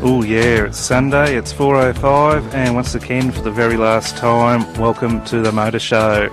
Oh yeah, it's Sunday, it's 4:05, and once again, for the very last time, welcome to the Motorshow.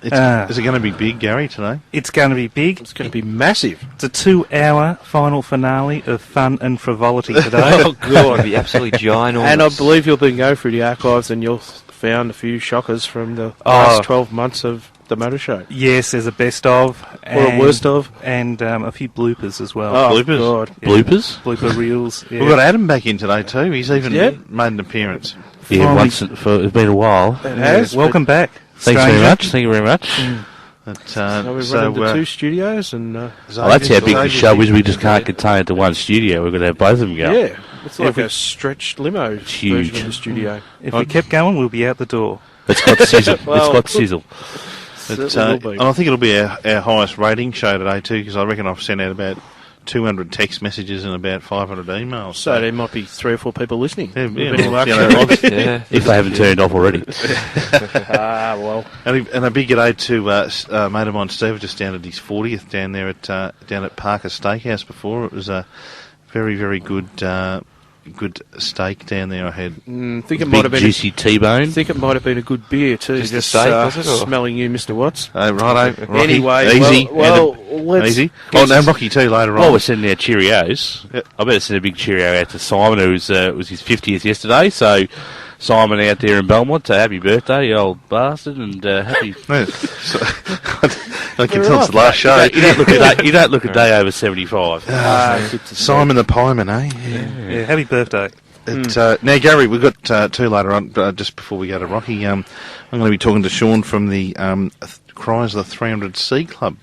Is it going to be big, Gary, today? It's going to be big. It's going to be massive. It's a 2-hour final finale of fun and frivolity today. Oh, God. It'll be absolutely ginormous. And I believe you'll then go through the archives and you'll found a few shockers from the last 12 months of the Motor Show. Yes, there's a best of. Or a worst of. And a few bloopers as well. Oh, bloopers? God. Yeah. Bloopers? Blooper reels. Yeah. We've got Adam back in today too. He's even made an appearance. Yeah, it's been a while. It has. Welcome back. Thanks stranger. very much. Thank you very much. So we've run into two studios and... Well, that's how big the show is. We just can't contain it to one studio. We're going to have both of them go. Yeah, it's like a stretched limo huge version of the studio. If we kept going, we'll be out the door. It's got sizzle. It's got sizzle. And I think it'll be our highest rating show today too, because I reckon I've sent out about 200 text messages and about 500 emails. So there might be 3 or 4 people listening. Yeah, If they haven't turned off already. Well. And a big g'day to a mate of mine, Steve, just down at his 40th down there at Parker Steakhouse before. It was a very, very good steak down there I had. Think it might have been juicy T-bone. think it might have been a good beer too. Just the steak, was it, or? Smelling you, Mr. Watts. Righto, Rocky. Anyway, easy. let's... Easy. Oh, no, Rocky too later on. While we're sending out Cheerios, I better send a big Cheerio out to Simon, who was his 50th yesterday. So, Simon out there in Belmont, happy birthday, you old bastard, and happy... I can tell it's the last show. You don't look a day over 75. Simon the Pieman, eh? Yeah, happy birthday. Now, Gary, we've got two later on, just before we go to Rocky. I'm going to be talking to Sean from the Chrysler 300C Club.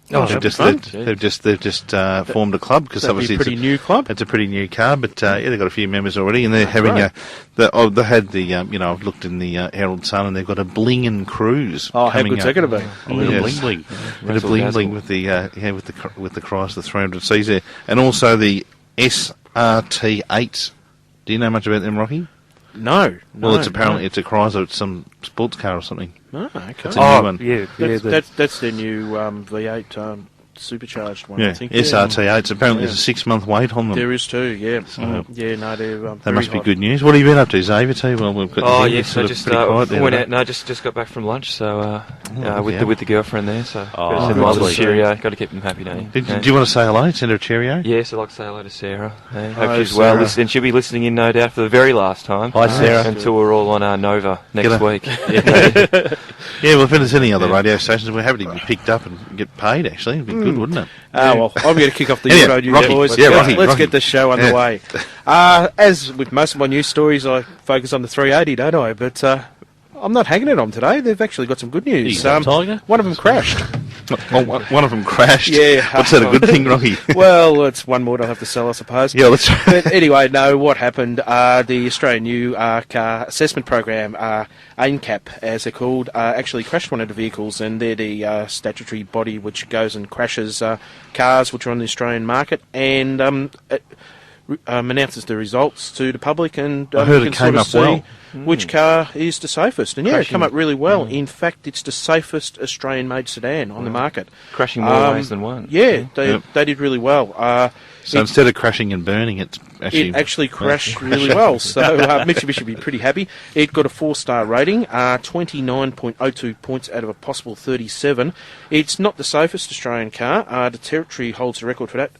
They've just formed a club because obviously it's a pretty new club. It's a pretty new car, but they've got a few members already, and they're having they had the I've looked in the Herald Sun, and they've got a bling and cruise. Oh, how good's that going to be? A little bling. Bit of bling with the Chrysler 300Cs there, and also the SRT8s. Do you know much about them, Rocky? No. Well, it's apparently it's a Chrysler, it's some sports car or something. Oh, okay. It's a new one. Yeah. That's their new V8 supercharged one, Yeah, I think. SRT8s. Apparently there's a 6-month wait on them. There is too, yeah. So They're that must be good news. What have you been up to, Xavier? Well, we've got Oh, you yes, sort I of just pretty quiet there went today. out. No, just got back from lunch, so with the girlfriend there. So Oh, got to send my little lovely. cheerio. Got to keep them happy, don't you? Do you want to say hello? Send her a cheerio? Yes, I'd like to say hello to Sarah. Hope Hello, she's well. Sarah. And she'll be listening in, no doubt, for the very last time. Hi, Sarah. Until we're all on Nova next G'day. week. Yeah, well, if there's any other radio stations, we're happy to be picked up and get paid, actually. It'd be good, wouldn't it? Well, I'm going to kick off the Anyway, auto news, Rocky. boys. Yeah, Let's Rocky. get the show underway. As with most of my news stories, I focus on the 380, don't I? But I'm not hanging it on today. They've actually got some good news. Tiger? One of them crashed. One of them crashed. Yeah. What's that, a good thing, Rocky? Well, it's one more they'll have to sell, I suppose. Yeah, let's try. But anyway, no, what happened, the Australian New Car Assessment Program, ANCAP, as they're called, actually crashed one of the vehicles, and they're the statutory body which goes and crashes cars which are on the Australian market, and announces the results to the public, and I heard you it can came sort of up see which car is the safest. And yeah, it came up really well. In fact, it's the safest Australian-made sedan on the market. Crashing more ways than one. Yeah, they did really well. So instead of crashing and burning, it actually crashed really well. So Mitsubishi would be pretty happy. It got a 4-star rating, 29.02 points out of a possible 37. It's not the safest Australian car. The Territory holds the record for that.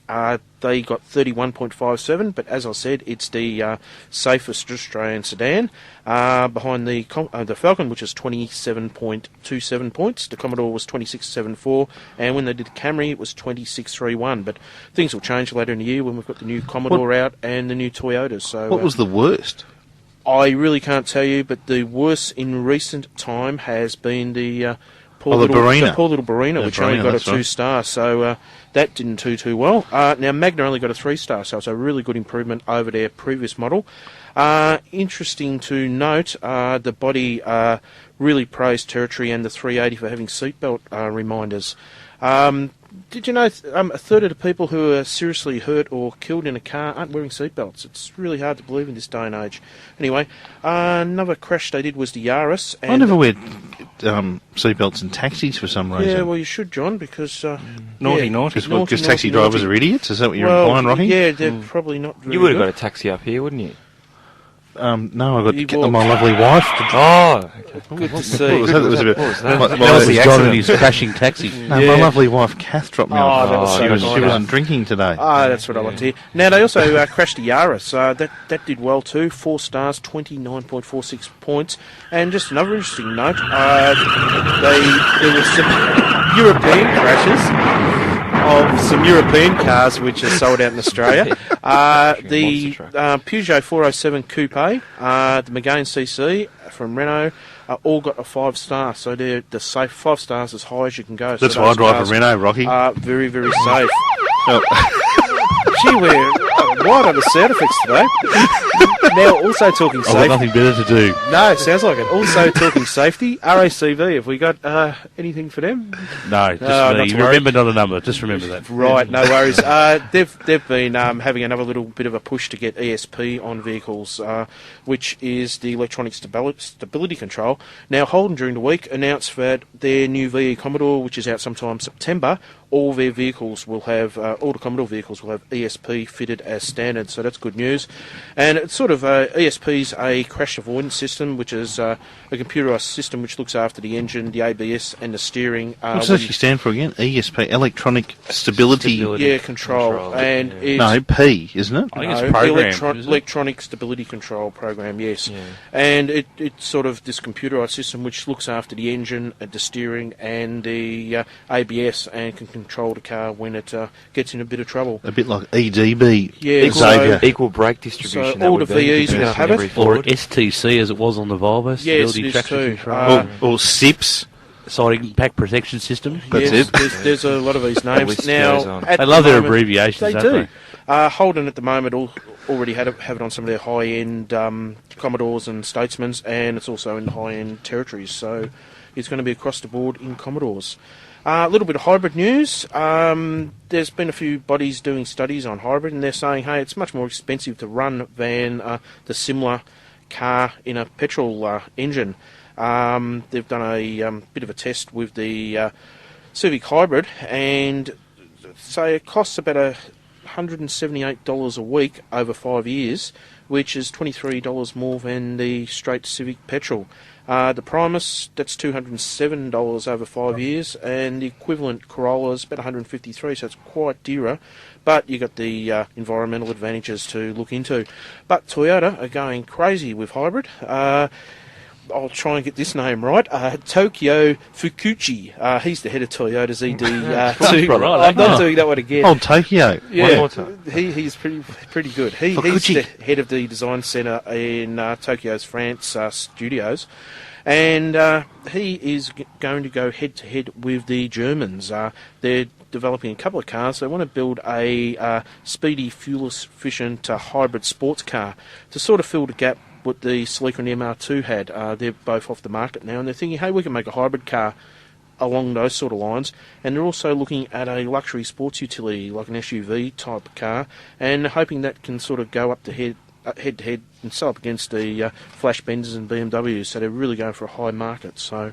They got 31.57, but as I said, it's the safest Australian sedan. Behind the Falcon, which is 27.27 points. The Commodore was 26.74, and when they did the Camry, it was 26.31. But things will change later in the year when we've got the new Commodore out and the new Toyotas. So what was the worst? I really can't tell you, but the worst in recent time has been the poor little Barina, which only got a 2-star. So that didn't do too well. Now Magna only got a 3-star, so it's a really good improvement over their previous model. Interesting to note, the body really praised Territory and the 380 for having seatbelt reminders. Did you know a third of the people who are seriously hurt or killed in a car aren't wearing seatbelts? It's really hard to believe in this day and age. Anyway, another crash they did was the Yaris. And I never wear seatbelts in taxis for some reason. Yeah, well, you should, John, because... Naughty. Because taxi drivers are idiots? Is that what you're implying, Rocky? Yeah, they're probably not very You would have good. got a taxi up here, wouldn't you? No, I You got walk. my lovely wife to... Oh, okay. Good to see. What was that? It was a bit... What was that? My- That my- was the John accident. and his crashing taxi. No, Yeah. my lovely wife, Kath, dropped me off. that was so she kind. wasn't drinking today. That's what I like to hear. Now, they also crashed the Yaris. That did well too. 4 stars, 29.46 points. And just another interesting note, there were some European crashes of some European cars which are sold out in Australia. The Peugeot 407 Coupe, the Megane CC from Renault, all got a 5 star. So they're the safe 5 stars as high as you can go. That's so why I those drive cars a Renault, Rocky. are very, very safe. Oh, Gee, we're right on the sound effects today. Now, also talking I've got safety. nothing better to do. No, it sounds like it. Also talking safety. RACV, have we got anything for them? No, just not me. to worry. Remember not a number. Just remember that. Right, no worries. They've been having another little bit of a push to get ESP on vehicles, which is the electronic stability control. Now, Holden during the week announced that their new VE Commodore, which is out sometime September, all their vehicles will have, all the Commodore vehicles will have ESP fitted as standard, so that's good news. And it's sort of, ESP's a crash avoidance system, which is a computerised system which looks after the engine, the ABS and the steering. what does that actually stand for again? ESP, Electronic Stability... Control. And it's... No, P, isn't it? I think it's program. Is it? Electronic Stability Control Program, yes. Yeah. And it's sort of this computerised system which looks after the engine, the steering and the ABS and can control the car when it gets in a bit of trouble. A bit like EDB. Yeah, Xavier. Equal brake distribution. So that all would the be, VEs will comparison have it. every Or Ford. STC as it was on the Volvo. Yes, Stability it is Traction too. Control. Or SIPs. Side impact protection system. That's yes, it. There's a lot of these names. list Now, goes on. at They the love their moment- abbreviations, They don't do. Holden at the moment already have it on some of their high-end Commodores and Statesmans, and it's also in the high-end territories. So it's going to be across the board in Commodores. A little bit of hybrid news. There's been a few bodies doing studies on hybrid, and they're saying, hey, it's much more expensive to run than the similar car in a petrol engine. They've done a bit of a test with the Civic Hybrid, and say it costs about $178 a week over 5 years, which is $23 more than the straight Civic petrol. The Primus, that's $207 over 5 years, and the equivalent Corolla is about $153, so it's quite dearer. But you got the environmental advantages to look into. But Toyota are going crazy with hybrid. I'll try and get this name right. Tokyo Fukuchi. He's the head of Toyota's ED2. brother. I'm not doing that one again. Oh, Tokyo. Yeah, more time. he's pretty good. He's Fukuchi. the head of the design centre in Tokyo's France studios, and he is going to go head to head with the Germans. They're developing a couple of cars. They want to build a speedy, fuel-efficient hybrid sports car to sort of fill the gap what the Celica and the MR2 had. They're both off the market now, and they're thinking, hey, we can make a hybrid car along those sort of lines. And they're also looking at a luxury sports utility, like an SUV type car, and hoping that can sort of go up to head to head and sell up against the Flash Benzes and BMWs. So they're really going for a high market. So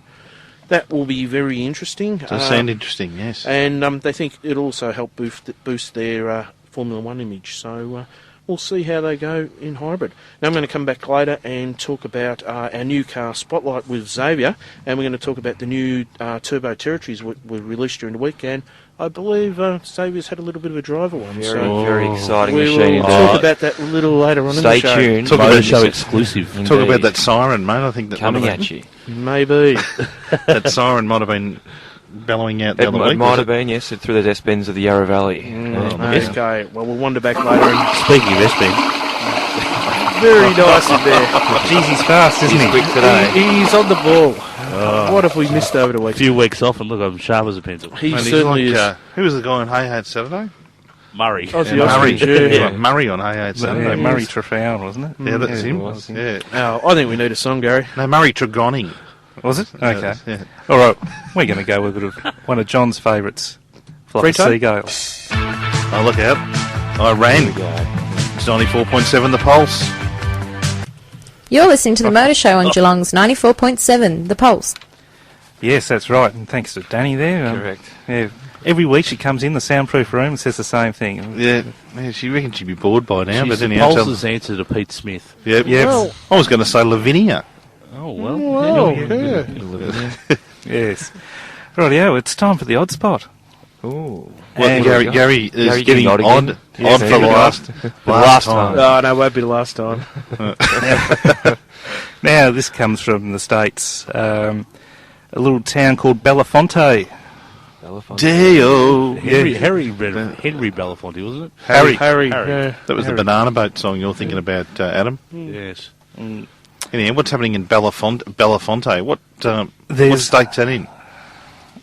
that will be very interesting. Does sound interesting, yes. And they think it'll also help boost their Formula One image. So we'll see how they go in hybrid. Now I'm going to come back later and talk about our new car Spotlight with Xavier, and we're going to talk about the new Turbo Territories we released during the weekend. I believe Xavier's had a little bit of a driver one. Very exciting We machine. will talk about that a little later on in Stay the show. tuned. Talk about Motorshow this- exclusive. Talk about Indeed. that siren, mate. I think that Coming might have at you. Maybe. that siren might have been bellowing out the It other week. might have been, yes, through the death bends of the Yarra Valley. Okay, well, we'll wander back later. And Speaking of S-Bend, very nice in there. Jeez, he's fast, isn't he? Quick today. He's on the ball. What have we missed over the a week? few weeks off, and look, I'm sharp as a pencil. He Mate, he's certainly like, is. who was the guy on Hey Hey Saturday? Murray. Aussie Murray. Ostrich, yeah. He's like Murray on Hey Hey Saturday. Yeah, Murray Treffout, wasn't it? Yeah, that's Yeah, him. it was. Yeah. Oh, I think we need a song, Gary. No, Murray Tregoni. Was it? Okay. Yeah. All right. We're going to go with a bit of one of John's favourites. Fluffy Frito? Seagull. Oh, look out. I ran. It's 94.7 The Pulse. You're listening to the Motor Show on Geelong's 94.7, The Pulse. Yes, that's right. And thanks to Danny there. Correct. Yeah. Every week she comes in the soundproof room and says the same thing. Yeah, she reckons she'd be bored by now, She's but the anyhow. Pulse's answer to Pete Smith. Yep. Yep. Well, I was going to say Lavinia. Oh, well. Yes. Rightio, it's time for the odd spot. Ooh. Well, And Gary is Gary getting getting odd odd, again? odd Yes, for the last time. Oh, no, won't be the last time. Now, this comes from the States. A little town called Belafonte. Elephant. Deo. Henry Belafonte, wasn't it? Harry. Yeah. That was the Banana Boat song you're thinking about, Adam. Yes. Anyhow, what's happening in Belafonte? What There's- state's that in?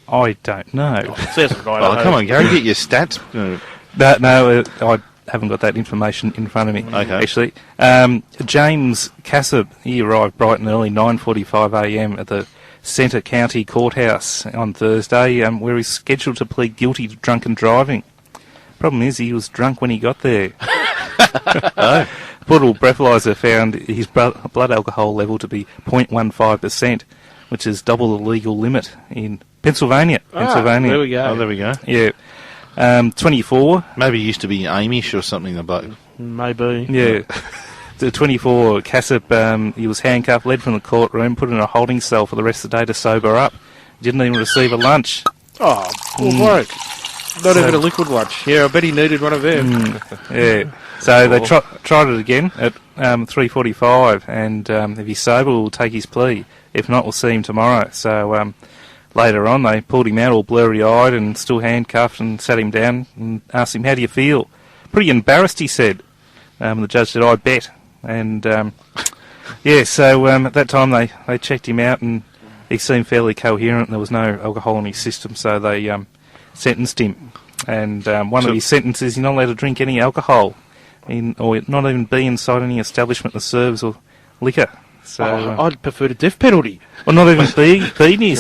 I don't know. Says right. Oh, come on, Gary, get your stats. No, I haven't got that information in front of me, Okay. actually. James Cassab, he arrived bright and early, 9:45am at the Centre County Courthouse on Thursday, where he's scheduled to plead guilty to drunken driving. Problem is, he was drunk when he got there. Portable breathalyzer found his blood alcohol level to be 0.15%, which is double the legal limit in Pennsylvania. There we go. Oh, there we go. Yeah. 24. Maybe he used to be Amish or something, the bloke. Maybe. Yeah. The 24, Cassab, he was handcuffed, led from the courtroom, put in a holding cell for the rest of the day to sober up. Didn't even receive a lunch. Oh, poor bloke. Not even a liquid lunch. Yeah, I bet he needed one of them. Yeah. So they tried it again at 3:45, and if he's sober, we'll take his plea. If not, we'll see him tomorrow. So later on, they pulled him out all blurry-eyed and still handcuffed and sat him down and asked him, "How do you feel?" Pretty embarrassed, he said. The judge said, "I bet." And yeah, so at that time they checked him out and he seemed fairly coherent. There was no alcohol in his system, so they sentenced him. And one of his sentences, you're not allowed to drink any alcohol, or not even be inside any establishment that serves or liquor. So I'd prefer the death penalty. or not even be near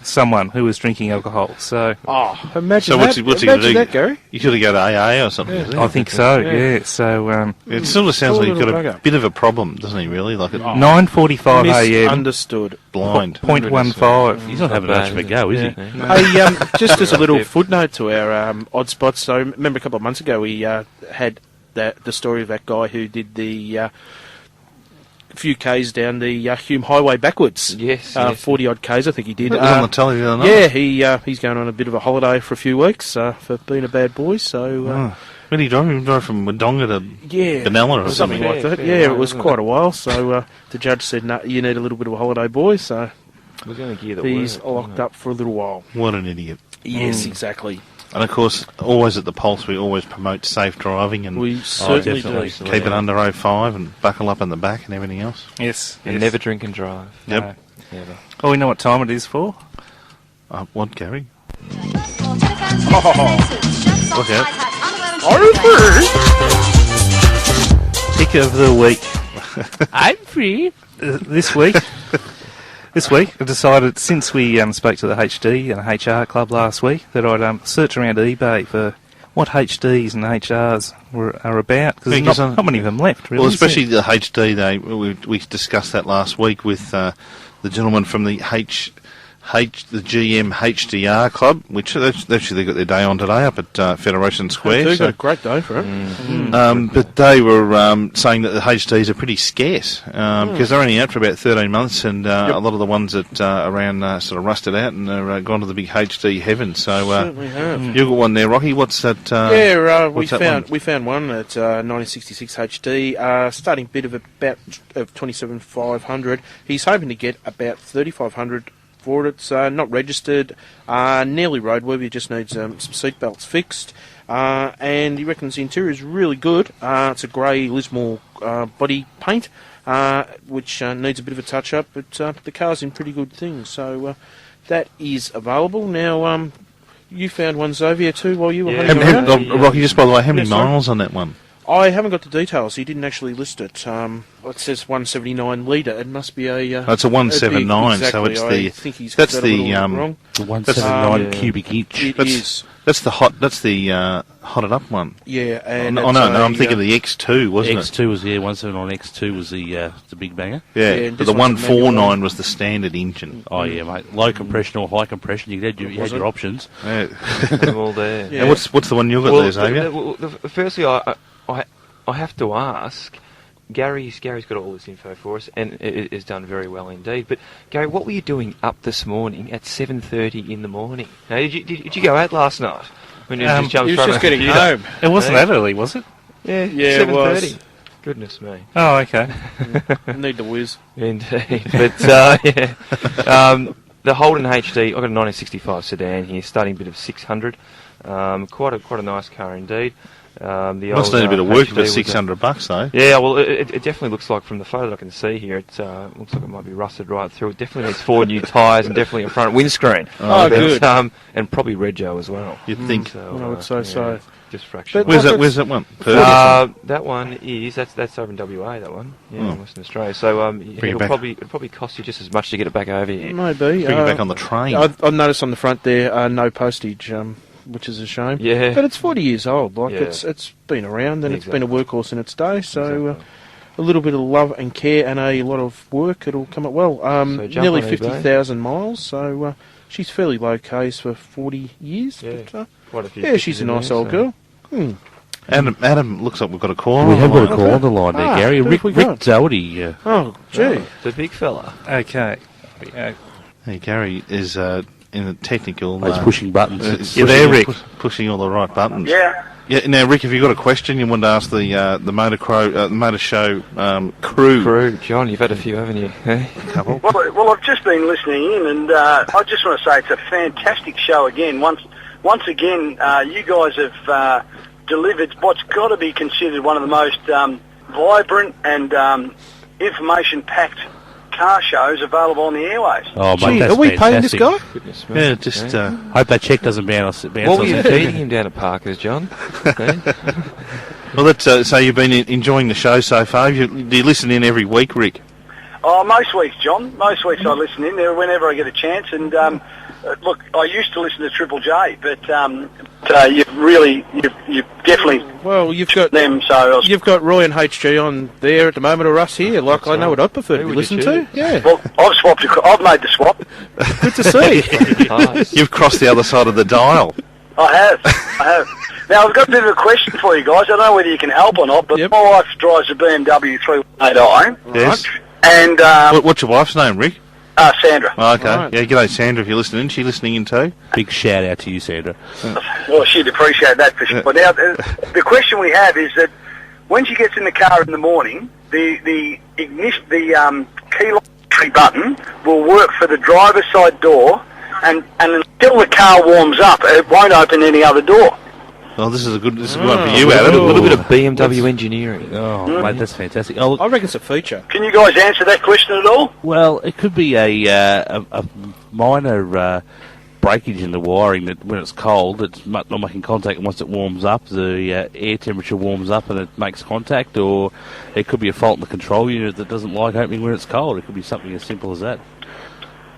someone who was drinking alcohol. So Oh, imagine So that. what's he going to Imagine do? that, Gary. You could have go to AA or something. I think so. Yeah. So It sort of sounds Poor like he's got little a bugger. bit of a problem, doesn't he, really? Like a 9:45 a.m. Misunderstood. blind. 0.15. He's not having much of a go, is he? Hey, just as a little footnote to our odd spots, so remember a couple of months ago we had the story of that guy who did the few Ks down the Hume Highway backwards. Yes, 40 odd Ks I think he did. It was on the telly the other Yeah, night. he's going on a bit of a holiday for a few weeks for being a bad boy, so When did he drive? He drove from Wodonga to yeah. Benalla or Something something. like that. Yeah, Yeah, it was wasn't quite a while, so the judge said, "No, you need a little bit of a holiday, boy," so We're going to gear the he's word, locked up for a little while. What an idiot. Yes, exactly. And of course, always at the Pulse, we always promote safe driving and We certainly do. definitely. keep it under 05 and buckle up in the back and everything else. Yes. And yes. never drink and drive. Yep. No. Never. Oh, we know what time it is for. What, Gary? Look out. Pick of the week. I'm free. This week, I decided, since we spoke to the HD and HR club last week, that I'd search around eBay for what HDs and HRs are about, because Yeah, there's 'cause, not many of them left, really. Well, is there? especially the HD, we discussed that last week with the gentleman from the the GM HDR club, which they've actually got their day on today up at Federation Square. They've so- got a great day for it. but they were saying that the HDs are pretty scarce because they're only out for about 13 months, and a lot of the ones that are around sort of rusted out and are gone to the big HD heaven. So Certainly have. you got one there, Rocky. What's that? We what's that found one at 1966 HD, starting bid of about 27,500. He's hoping to get about 3,500 for it. It's not registered, nearly roadworthy. Just needs some seat belts fixed, and he reckons the interior is really good. It's a grey Lismore body paint, which needs a bit of a touch up, but the car's in pretty good thing. So that is available now. You found one, Xavier, too, while you were Yeah. hanging around? Rocky, just by the way, how many Yeah, sorry. miles on that one? I haven't got the details. He didn't actually list it. It says 179 litre. It must be a... it's a 179, exactly, so it's I the... think he's That's got that a the... little wrong. The 179 cubic inch. It is. That's the hotted up one. Yeah, and no, I'm thinking of the X2, wasn't it? X2 was 179 X2 was the big banger. Yeah, and but this the one's a 149 was the standard engine. Oh yeah, mate. Low compression or high compression. You had your options. Yeah. They're all there. And what's the one you've got there, Xavier? Firstly, I have to ask. Gary's got all this info for us, and it has done very well indeed. But Gary, what were you doing up this morning at 7:30 in the morning? Now, did you go out last night? When you just jumped he was just getting home. It wasn't that early, was it? Yeah, it 7:30. was. Goodness me. Oh, okay. Need the whiz. Indeed. But the Holden HD, I've got a 1965 sedan here, starting bid of 600. Quite a nice car indeed. Must need a bit of work for $600 though. Yeah, well, it definitely looks like from the photo that I can see here, it looks like it might be rusted right through. It definitely needs 4 new tyres and definitely a front windscreen. Good. And probably rego as well. You'd think. So, I would say so. Just fractional. Where's that one? That one is that's over in WA. That one, in Western Australia. So it'll probably cost you just as much to get it back over here. Maybe. Bring it back on the train. I've noticed on the front there, no postage, which is a shame. Yeah. But it's 40 years old. Like Yeah. it's been around and Exactly. it's been a workhorse in its day. So Exactly. a little bit of love and care and a lot of work, it'll come out well. So jump Nearly on eBay. 50,000 miles. So she's fairly low case for 40 years. Yeah. But, Quite a few yeah, she's a pictures in nice there, old so- girl. Adam, looks like we've got a call. We have got a line. call on the line there, Gary. who have Rick we got? Doherty. Oh, gee. The big fella. Okay. Hey, Gary is in a technical. He's pushing buttons. You're there, Rick. Pushing all the right buttons. Yeah. Yeah. Now, Rick, have you got a question you want to ask the Motor Show crew? John, you've had a few, haven't you? Couple. Well, I've just been listening in, and I just want to say it's a fantastic show again. Once again, you guys have delivered what's got to be considered one of the most vibrant and information-packed car shows available on the airways. Oh, mate, Gee, that's are we paying this fantastic. guy? Goodness me. Yeah, just Hope that check doesn't bounce What were us. you feeding him down at Parker's, John? well, that's so you've been enjoying the show so far. Do you listen in every week, Rick? Oh, most weeks, John. Most weeks I listen in there whenever I get a chance. And look, I used to listen to Triple J, but you've definitely Well, you've got them. So you've got Roy and HG on there at the moment, or us here. Like I know what I prefer to Who be would you listened to. Yeah, well, I've made the swap. good to see. Nice. You've crossed the other side of the dial. I have. Now, I've got a bit of a question for you guys. I don't know whether you can help or not, but Yep. my wife drives a BMW 318i. Yes. And What's your wife's name, Rick? Sandra. Oh, okay. Right. Yeah, g'day, Sandra. If you're listening, she listening in too. Big shout out to you, Sandra. Well, she'd appreciate that for sure. Now, the question we have is that when she gets in the car in the morning, the key entry button will work for the driver's side door, and until the car warms up, it won't open any other door. Oh, this is a good one for you, A Adam. little bit of BMW engineering. Oh, mate, that's fantastic. Oh, I reckon it's a feature. Can you guys answer that question at all? well, it could be a minor breakage in the wiring that when it's cold, it's not making contact, and once it warms up, the air temperature warms up and it makes contact, or it could be a fault in the control unit that doesn't like opening when it's cold. It could be something as simple as that.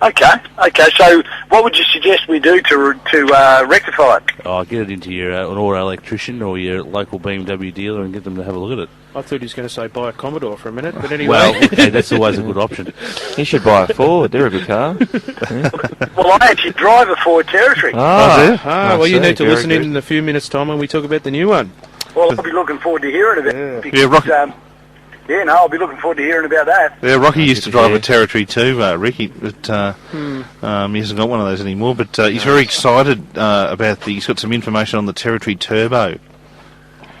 Okay. So, what would you suggest we do to rectify it? Oh, get it into your an auto electrician or your local BMW dealer and get them to have a look at it. I thought he was going to say buy a Commodore for a minute, but anyway. Well, okay, that's always a good option. You should buy a Ford. They're a good car. Well, I actually drive a Ford Territory. well, you I see. need to Very listen good. in a few minutes' time when we talk about the new one. Well, I'll be looking forward to hearing about it. Because, Yeah, Rocky. I'll be looking forward to hearing about that. Yeah, Rocky used to good to drive hear. a Territory too, Ricky, but he hasn't got one of those anymore. But he's very excited about he's got some information on the Territory Turbo.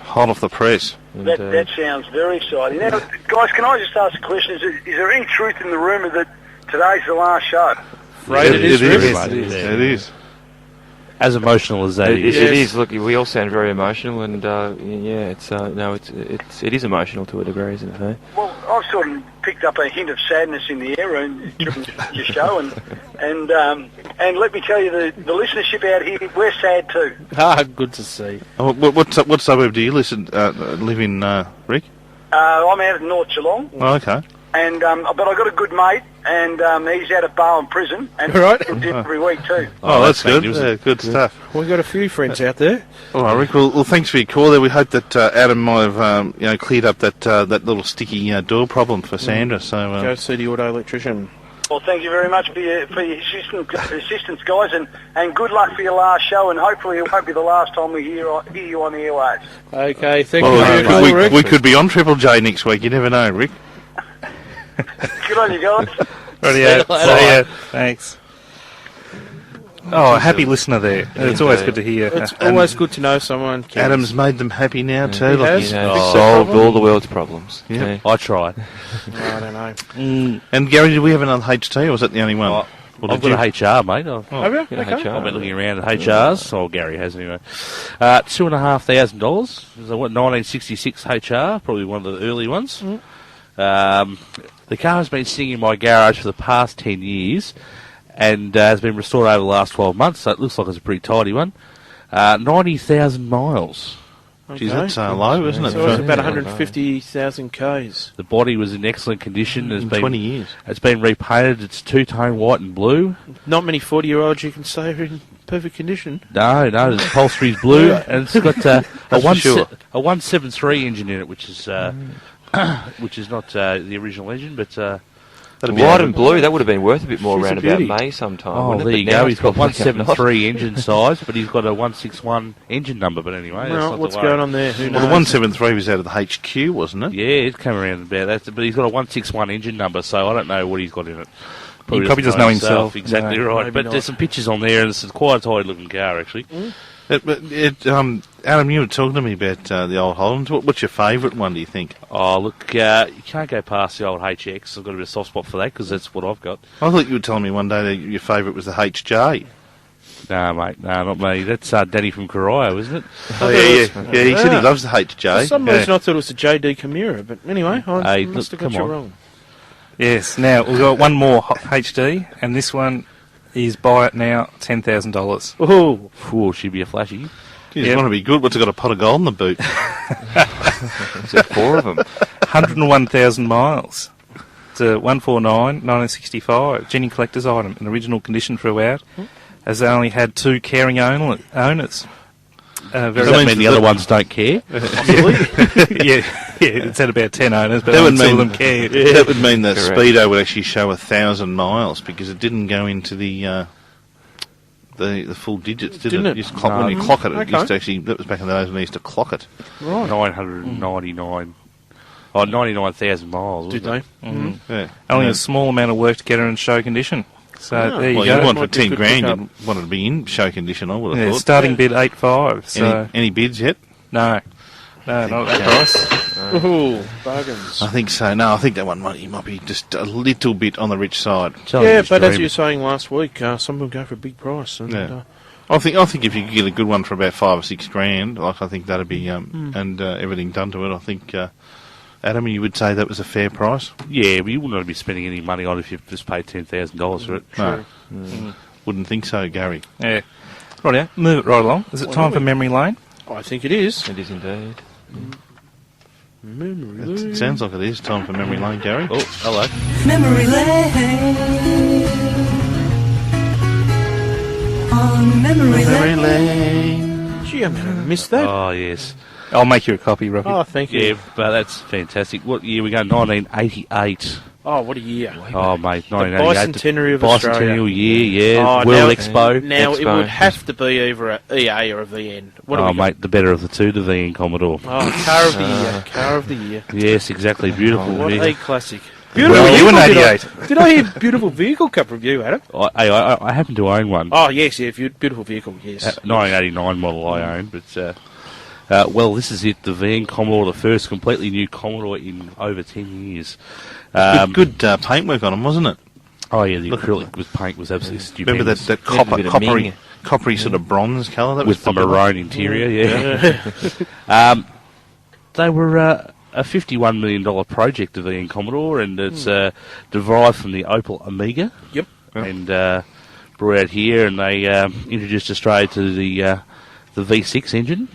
Hot off the press. That sounds very exciting. Now, guys, can I just ask a question? Is there any truth in the rumour that today's the last show? Right, it is, It Rick. is. It is. As emotional as that It is. is. Look, we all sound very emotional, and it is emotional to a degree, isn't it? Eh? Well, I've sort of picked up a hint of sadness in the air and during your show, and let me tell you, the listenership out here, we're sad too. Good to see. Oh, what suburb do you live in, Rick? I'm out of North Geelong. Oh, okay. And but I got a good mate, and he's out of Barwon Prison, and Right. he's in every week too. Oh, that's good. magnificent. Yeah, good stuff. We've got a few friends out there. All right, Rick. Well, thanks for your call there. We hope that Adam might have cleared up that little sticky door problem for Sandra. So Go see the auto electrician. Well, thank you very much for your assistance, guys, and good luck for your last show, and hopefully it won't be the last time we hear you on the airwaves. Okay, thank you for your call, Rick. we could be on Triple J next week. You never know, Rick. Good on you guys. Rightio. See ya. Thanks. Oh, a happy listener there. It's always good to hear. It's always good to know someone cares. Adam's made them happy now too. He Like has. he's Solved all the world's problems. Yeah. I tried. I don't know. And Gary, did we have another HT, or was that the only one? Oh, Or I've did got a HR, mate. Have you? Yeah, Okay. HR. I've been looking around at HRs. Oh, Gary has anyway. $2,500. It was a 1966 HR, probably one of the early ones. The car has been sitting in my garage for the past 10 years and has been restored over the last 12 months, so it looks like it's a pretty tidy one. 90,000 miles. Geez, that's low, isn't it? So it's For about 150,000 Ks. The body was in excellent condition. in 20 years. It's been repainted. It's two-tone white and blue. Not many 40-year-olds you can say are in perfect condition. No, the upholstery's blue, and it's got a for sure. 173 engine in it, which is not the original engine, but That'd be White over. and blue, that would have been worth a bit more She's a around about beauty. May sometime. oh, wouldn't it? there But you now go. it's He's got probably going not. 173 engine size, but he's got a 161 engine number. But anyway, that's Well, not what's the worry. going on there? Who knows? Well, the 173 was out of the HQ, wasn't it? Yeah, it came around about that, but he's got a 161 engine number, so I don't know what he's got in it. He probably doesn't know himself. Exactly No, right. maybe But not. there's some pictures on there, and it's quite a tidy looking car, actually. Adam, you were talking to me about the old Hollands. What's your favourite one, do you think? Oh, look, you can't go past the old HX. I've got a bit of a soft spot for that because that's what I've got. I thought you were telling me one day that your favourite was the HJ. No, mate, no, not me. That's Danny from Corio, isn't it? Oh, yeah. He said he loves the HJ. For some reason I thought it was a JD Camira, but anyway, I Hey, must look, have got come you on. wrong. Yes. Now we've got one more HD, and this one is buy it now, $10,000. Oh, Ooh, she'd be a flashy. Geez, Yep. want to be good. What's it got, a pot of gold in the boot? There's 4 of them. 101,000 miles. It's a 149, 1965 Jenny collector's item, in original condition throughout, as they only had 2 caring owners. Does Very that mean the other ones don't care? yeah, it's had about 10 owners, but That would only 2 of mean- them cared. That would mean the Correct. Speedo would actually show 1,000 miles because it didn't go into the full digits, Didn't it? it? You just when you clock it, it Okay. used to actually, that was back in the days when they used to clock it. right. 999. Oh, 99,000 miles. Did wasn't they? Mm. Yeah. Only a small amount of work to get her in show condition. So Oh. there you Well, go. you want for Might be a 10 good grand, pickup. you want it to be in show condition, I would have Yeah, thought. starting bid 8.5. So Any bids yet? no, not at that price. Oh, bargains. I think so. No, I think that one might be just a little bit on the rich side. Telling Yeah, you, but as dream. you were saying last week, some will go for a big price. And, Yeah. I think if you could get a good one for about 5 or 6 grand, like I think that'd be and everything done to it. I think Adam, you would say that was a fair price. Yeah, but you wouldn't want to be spending any money on it if you just paid $10,000 for it. No, wouldn't think so, Gary. Yeah. Right, yeah. Move it right along. Is it time for memory lane? I think it is. It is indeed. It sounds like it is time for memory lane, Gary. Oh, hello. Memory lane. On memory lane. Gee, I'm going to miss that. Oh, yes. I'll make you a copy, Rocky. Oh, thank you. Yeah, but that's fantastic. What year we go? 1988. Oh, what a year. Oh, mate, The 1988. bicentenary of Australia. Bicentennial year, yeah. Oh, World now- Expo. Now, it Expo. would have to be either a EA or a VN. What do Oh, we got? mate, the better of the two, the VN Commodore. Oh, car of the year. Car of the year. Yes, exactly. Beautiful. What vehicle. a classic. Beautiful Well, you in vehicle, 88. Did I hear beautiful vehicle come from you, Adam? I happen to own one. Oh, yes, yeah, beautiful vehicle, yes. 1989 model I own, but well, this is it. The VN Commodore, the first completely new Commodore in over 10 years. Good paintwork on them, wasn't it? Oh yeah, the acrylic with paint was absolutely stupid. Remember that Yeah, a copper, bit of coppery, Ming. coppery sort of bronze colour. That was with the popular. maroon interior, They were a $51 million project of the Commodore, and it's derived from the Opel Amiga. Yep. And brought out here, and they introduced Australia to the V6 engine,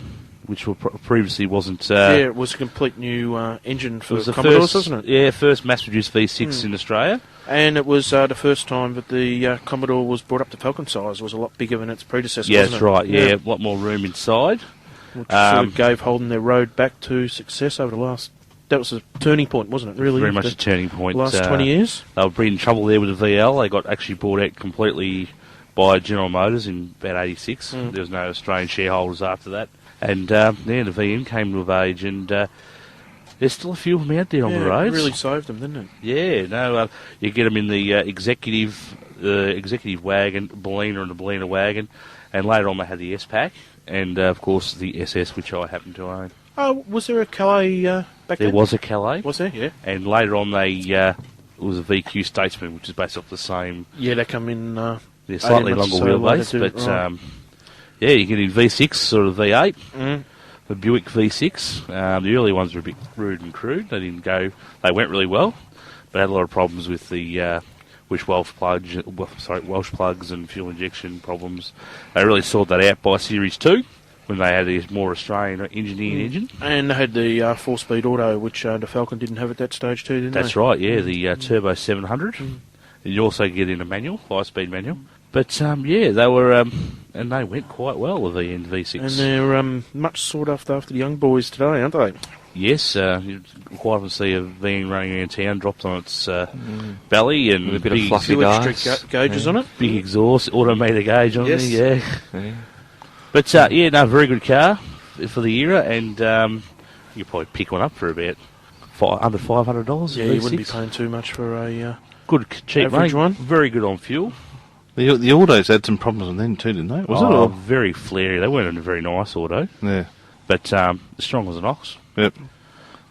which previously wasn't... it was a complete new engine for the Commodores, first, wasn't it? Yeah, first mass-produced V6 in Australia. And it was the first time that the Commodore was brought up to Falcon size. It was a lot bigger than its predecessor, Yeah, wasn't that's it? right. Yeah, a lot more room inside. Which sort of gave Holden their road back to success over the last... That was a turning point, wasn't it, really? Very much a turning point. Last 20 years? They were in trouble there with the VL. They got actually bought out completely by General Motors in about 86. There was no Australian shareholders after that. And the VM came of age, and there's still a few of them out there on the roads. It really saved them, didn't it? Yeah, no, you get them in the executive wagon, Bellina and the Bellina wagon, and later on they had the S-Pack, and of course the SS, which I happen to own. Oh, was there a Calais back There then? was a Calais. Was there? Yeah. And later on it was a VQ Statesman, which is based off the same... Yeah, they come in... They're slightly longer wheelbase, but yeah, you get in V6, sort of V8, the Buick V6. The early ones were a bit rude and crude. They didn't go... They went really well, but had a lot of problems with the... Welsh plugs and fuel injection problems. They really sorted that out by Series 2, when they had a more Australian engineering engine. And they had the 4-speed auto, which the Falcon didn't have at that stage too, didn't That's they? right, yeah, the Turbo 700. And you also get in a manual, 5-speed manual. But, they were... and they went quite well, the V6. And they're much sought after the young boys today, aren't they? Yes, you quite often see a van running around town, dropped on its belly, and With a bit big of fluffy Electric gauges on it. big exhaust, automated gauge on Yes. there, yeah. But, very good car for the era, and you probably pick one up for about under $500. Yeah, you wouldn't be paying too much for a... Good, cheap average mate, one. very good on fuel. The autos had some problems with them too, didn't they? Was it? Or? Very flary. They weren't a very nice auto, Yeah. but strong as an ox. Yep.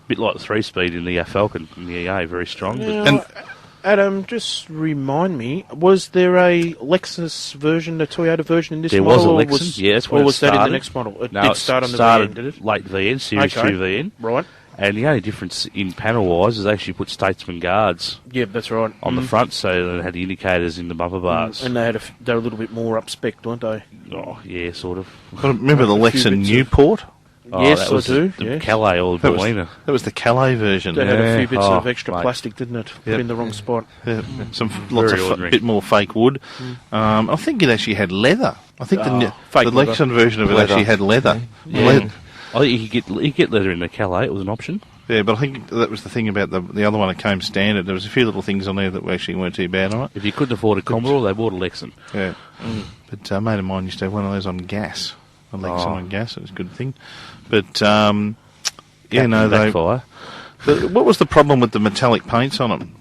Bit like the 3-speed in the Falcon in the EA, very strong. Now, And- Adam, just remind me, was there a Lexus version, a Toyota version in this There model? was a or Lexus, yeah, that's when or it was that in the started. next model? It No, did it start on the started VN, did it? late VN, Series 2 VN. Right. And the only difference in panel-wise is they actually put Statesman guards Yeah, that's right. on the front, so they had the indicators in the bumper bars. And they had they were a little bit more up-spec, weren't they? Oh, yeah, sort of. But remember the A few Lexus bits of- Newport? Oh, Yes, that I was do, The yes. Calais or the That was, Bellina. that was the Calais version. They had a few bits of Oh, extra mate. plastic, didn't it? Put Yep. in the wrong spot. Yeah, lots of ordinary. bit more fake wood. I think it actually had leather. I think the fake leather. Lexus version of it Leather. actually had leather. Yeah. I think you could get leather in the Calais. It was an option. Yeah, but I think that was the thing about the other one that came standard. There was a few little things on there that actually weren't too bad on it. If you couldn't afford a Commodore, they bought a Lexan. Yeah. But a mate of mine used to have one of those on gas. A Lexus on gas. It was a good thing. But, Backfire. What was the problem with the metallic paints on them?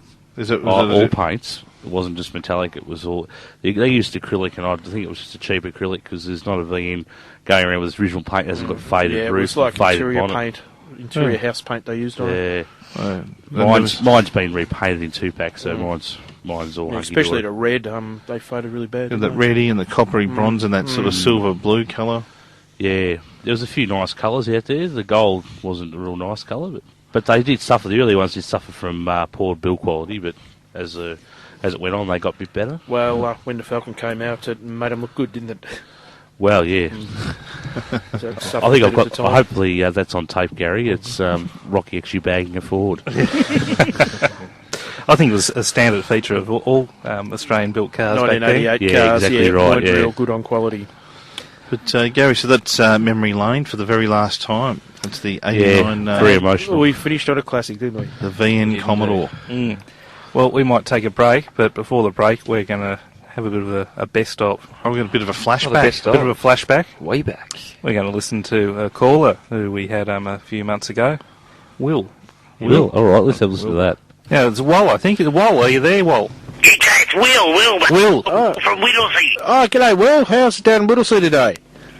All paints. It wasn't just metallic. It was all. They used acrylic, and I think it was just a cheap acrylic because there's not a VN going around with its original paint. It hasn't got faded Yeah, it roof, was like faded interior bonnet. paint, interior house paint they used on it. Yeah, mine's been repainted in 2-pack, so mine's all. Yeah, hunky especially the dory. red, they faded really bad. that didn't they? reddy and the coppery bronze and that sort of silver blue colour. Yeah, there was a few nice colours out there. The gold wasn't a real nice colour, but they did suffer. The early ones did suffer from poor build quality, but as it went on, they got a bit better. Well, when the Falcon came out, it made them look good, didn't it? Well, yeah. So it I suffered think a I've bit at got. the time. Hopefully, that's on tape, Gary. It's Rocky actually bagging a Ford. I think it was a standard feature of all Australian-built cars back then. 1988 Yeah, cars, exactly yeah, right, weren't yeah. real good on quality. But, Gary, so that's memory lane for the very last time. It's the 89, very emotional. We finished on a classic, didn't we? the VN Commodore. Well, we might take a break, but before the break, we're going to have a bit of a best of. Oh, we've got a bit of a Not a flashback. best of. Bit of a flashback. Way back. We're going to listen to a caller who we had a few months ago. Will. Will. All right, let's have a listen to that. Yeah, it's Wal, I think. Wal, are you there, Wal? It's Will Will. from Whittlesea. Oh, g'day, Will. How's it down in Whittlesea today?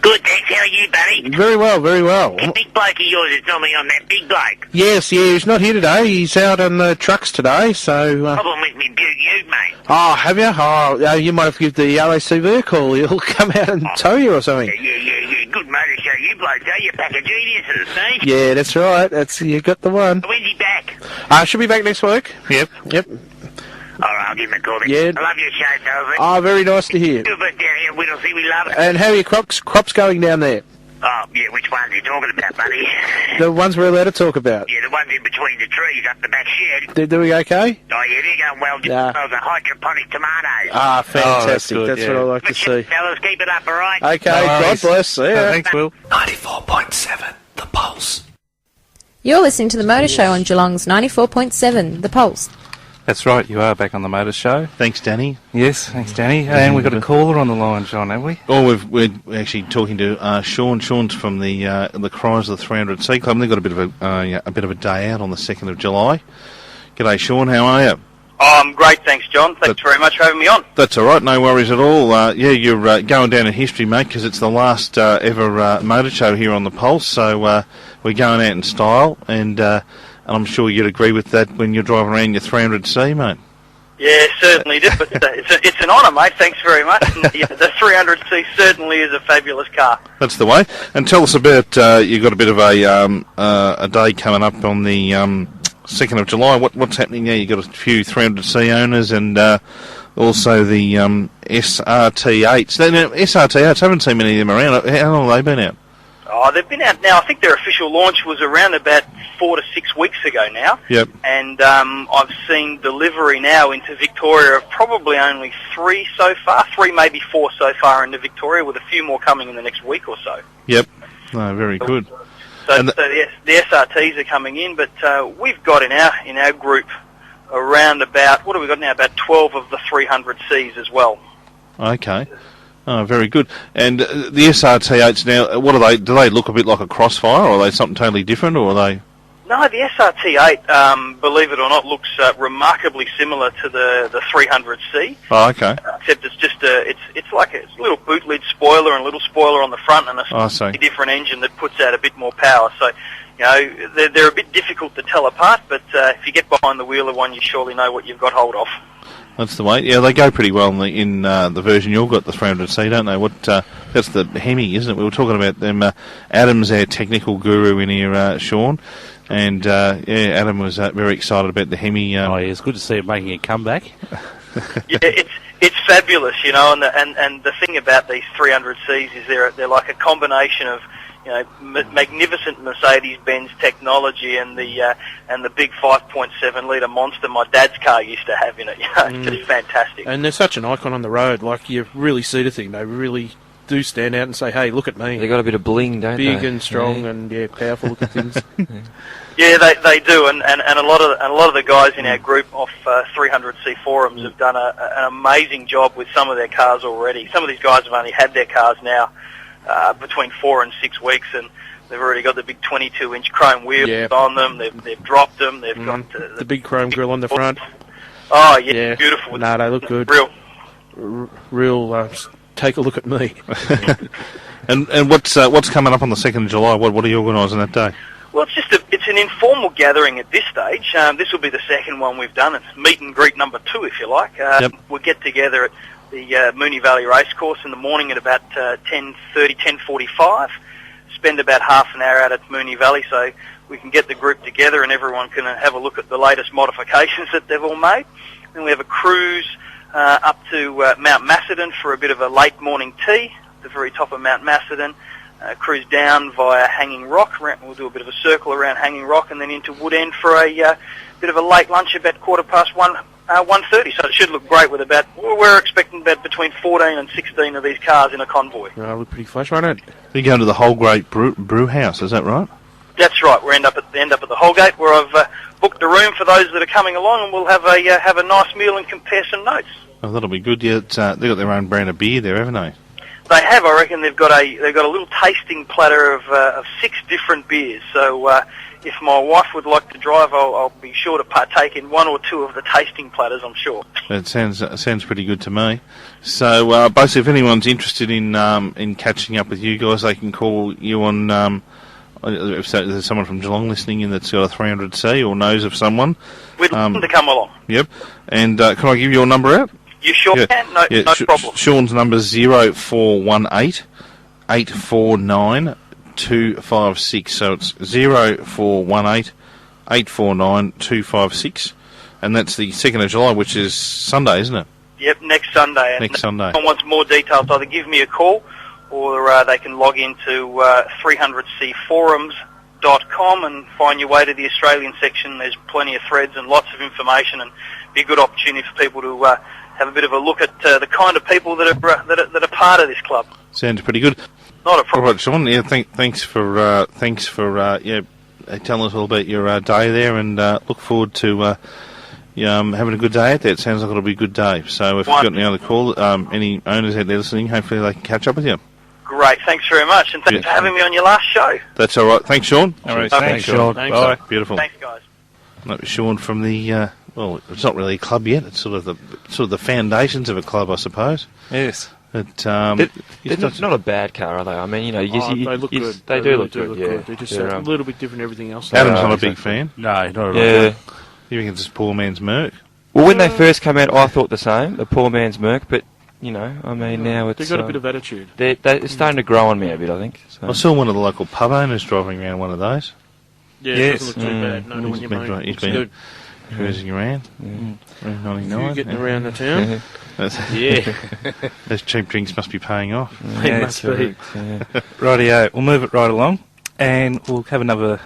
Good, thanks. How are you, buddy? Very well, very well. That big bloke of yours is normally on that big bloke. Yes, yeah, he's not here today. He's out on the trucks today, so... Problem with me Butte Ute, mate. Oh, have you? Oh, you might have to give the RACV a call. He'll come out and tow you or something. Yeah. Good motor show, you blokes, eh? You pack of geniuses, see? Yeah, that's right. You got the one. When's he back? Should be back next week. Yep. All right, I'll give him a call then. Yeah. I love your show, Sophie. Oh, very nice to hear. Good work down here in Whittlesea, we love it. And how are your crops going down there? Oh, yeah, which ones are you talking about, buddy? The ones we're allowed to talk about. Yeah, the ones in between the trees up the back shed. They're doing okay? Oh, yeah, they're going well. Just those are hydroponic tomatoes. Fantastic. That's what I like to see. Fellas, keep it up, all right? Okay, God bless. See ya. Thanks, Will. 94.7, The Pulse. You're listening to the Motor Show on Geelong's 94.7, The Pulse. That's right, you are back on the Motor Show. Thanks, Danny. Yes, thanks, Danny. And we've got a caller on the line, John, have we? Oh, we're actually talking to Sean. Sean's from the Chrysler 300C Club. And they've got a bit of a day out on the 2nd of July. G'day, Sean. How are you? Oh, I'm great, thanks, John. Thanks very much for having me on. That's all right. No worries at all. You're going down in history, mate, because it's the last ever motor show here on the Pulse. So we're going out in style, and I'm sure you'd agree with that when you're driving around your 300C, mate. Yeah, certainly do. But it's an honour, mate. Thanks very much. And, the 300C certainly is a fabulous car. That's the way. And tell us about you've got a bit of a day coming up on the 2nd of July. What's happening there? You've got a few 300C owners and also the SRT8s. Now, SRT8s, I haven't seen many of them around. How long have they been out? Oh, they've been out now. I think their official launch was around about 4 to 6 weeks ago now. Yep. And I've seen delivery now into Victoria of probably only 3 so far, 3 maybe 4 so far into Victoria, with a few more coming in the next week or so. Yep. No, very good. So the SRTs are coming in, but we've got in our group around about, what have we got now, about 12 of the 300Cs as well. Okay. Oh, very good. And the SRT8s now, what are they? Do they look a bit like a Crossfire, or are they something totally different, or are they? No, the SRT8, believe it or not, looks remarkably similar to the 300C. Oh, okay. Except it's just it's like a little boot lid spoiler and a little spoiler on the front and a slightly different engine that puts out a bit more power. So, you know, they're a bit difficult to tell apart, but if you get behind the wheel of one, you surely know what you've got hold of. That's the way. Yeah, they go pretty well in the version you've got, the 300C, don't they? That's the Hemi, isn't it? We were talking about them. Adam's our technical guru in here, Sean. And, Adam was very excited about the Hemi. It's good to see it making a comeback. Yeah, it's fabulous, you know, and the thing about these 300Cs is they're like a combination of, you know, magnificent Mercedes-Benz technology and the big 5.7 litre monster my dad's car used to have in it. You know, it's just fantastic. And they're such an icon on the road. Like, you really see the thing. They really do stand out and say, "Hey, look at me." They got a bit of bling, don't they? Big and strong and powerful looking things. Yeah, they do, and a lot of the guys in our group off 300C forums have done an amazing job with some of their cars already. Some of these guys have only had their cars now between 4 and 6 weeks, and they've already got the big 22-inch chrome wheels on them. They've dropped them. They've got the big chrome grille on the front. Oh yeah, beautiful. No, they look good. Real. Take a look at me. And what's coming up on the 2nd of July? What are you organising that day? Well, it's an informal gathering at this stage. This will be the second one we've done. It's meet and greet number 2, if you like. We'll get together at the Moonee Valley Racecourse in the morning at about 10:30, 10:45. Spend about half an hour out at Moonee Valley so we can get the group together and everyone can have a look at the latest modifications that they've all made. Then we have a cruise up to Mount Macedon for a bit of a late morning tea at the very top of Mount Macedon. Cruise down via Hanging Rock. We'll do a bit of a circle around Hanging Rock and then into Woodend for a bit of a late lunch about 1:30. So it should look great with we're expecting about between 14 and 16 of these cars in a convoy. Look pretty flash, won't it? You're going to the Holgate brew house, is that right? That's right. We end up at the Holgate where I've booked a room for those that are coming along, and we'll have a nice meal and compare some notes. Oh, that'll be good. Yeah, they've got their own brand of beer there, haven't they? They have. I reckon they've got a little tasting platter of 6 different beers. So if my wife would like to drive, I'll be sure to partake in one or two of the tasting platters, I'm sure. That sounds pretty good to me. So basically, if anyone's interested in catching up with you guys, they can call you on. If there's someone from Geelong listening in that's got a 300C or knows of someone, we'd love them to come along. Yep. And can I give your number out? You sure can? No problem. Sean's number is 0418 849 256. So it's 0418 849 256, and that's the 2nd of July, which is Sunday, isn't it? Yep, next Sunday. Next Sunday. If someone wants more details, either give me a call or they can log into 300cforums.com and find your way to the Australian section. There's plenty of threads and lots of information, and be a good opportunity for people to have a bit of a look at the kind of people that are part of this club. Sounds pretty good. Not a problem. All right, Sean. Yeah, thanks for telling us all about your day there, and look forward to having a good day out there. It sounds like it'll be a good day. So if you've got any other call, any owners out there listening, hopefully they can catch up with you. Great, thanks very much, and thanks for having me on your last show. That's all right. Thanks, Sean. All right, thanks, Sean. Thanks. Bye. Beautiful. Thanks, guys. That was Sean from the. Well, it's not really a club yet. It's sort of the foundations of a club, I suppose. Yes. They're not a bad car, are they? I mean, they look good. They do look good. Yeah, they're just a little bit different than everything else. Adam's not a big fan. No, not at all. Yeah. You think it's just poor man's Merc? Well, when they first came out, I thought the same, the poor man's Merc, but, I mean, now it's... They've got a bit of attitude. They're starting to grow on me a bit, I think. So. I saw one of the local pub owners driving around one of those. Yeah, it doesn't look too bad. No, He's been cruising around. You 99. getting around the town? Yeah. Those cheap drinks must be paying off. They must be. Rightio, we'll move it right along, and we'll have another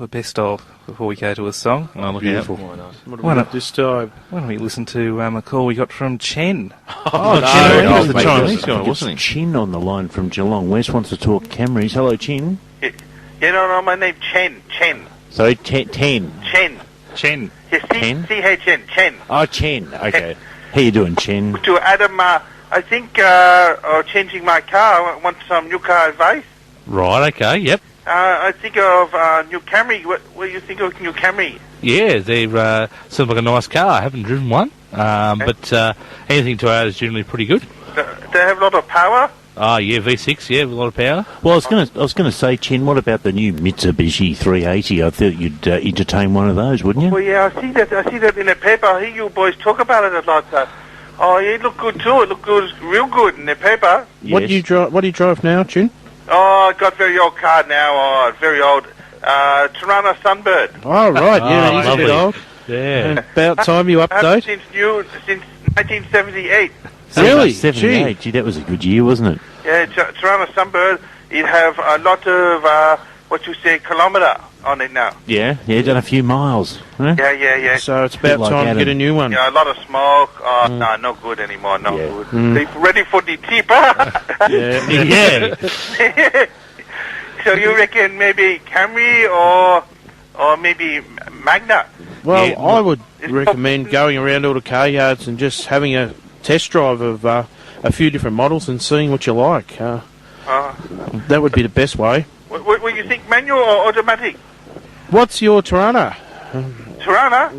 best of before we go to a song. Oh, look Beautiful. out. Why not? What about this time? Why don't we listen to a call we got from Chen? Chen. He was the Chinese guy, wasn't he? Chin on the line from Geelong. Wes wants to talk Camrys. Hello, Chin. No, my name's Chen. Sorry, Ten. Chen. Yes, C-H-N, Chen. Oh, Chen. Okay. How you doing, Chen? To Adam, I think changing my car. I want some new car advice. Right, okay, yep. I think of new Camry. What do you think of new Camry? Yeah, they're sounds like a nice car. I haven't driven one, but anything to add is generally pretty good. They have a lot of power. Oh, yeah, V6, yeah, with a lot of power. Well, I was gonna say, Chen, what about the new Mitsubishi 380? I thought you'd entertain one of those, wouldn't you? Well, yeah, I see that in the paper. I hear you boys talk about it a lot. It looked good too. It looked good, real good in the paper. Yes. What do you drive now, Chin? Oh, I got a very old car now. Oh, very old. Toronto Sunbird. Oh, right. Yeah, he's a bit old. Yeah. And about time you update. Since 1978. Really? 78. Gee, that was a good year, wasn't it? Yeah, Toronto Sunbird. It have a lot of kilometre on it now. Yeah, done a few miles. Huh? Yeah. So it's about like time to Adam. get a new one. Yeah, a lot of smoke. Oh, no, not good anymore. Not good. They ready for the cheaper. Yeah. So you reckon maybe Camry or maybe Magna? Well, Yeah. I would recommend going around all the car yards and just having a test drive of a few different models and seeing what you like. That would be the best way. What you think, manual or automatic? What's your Tirana? Tirana?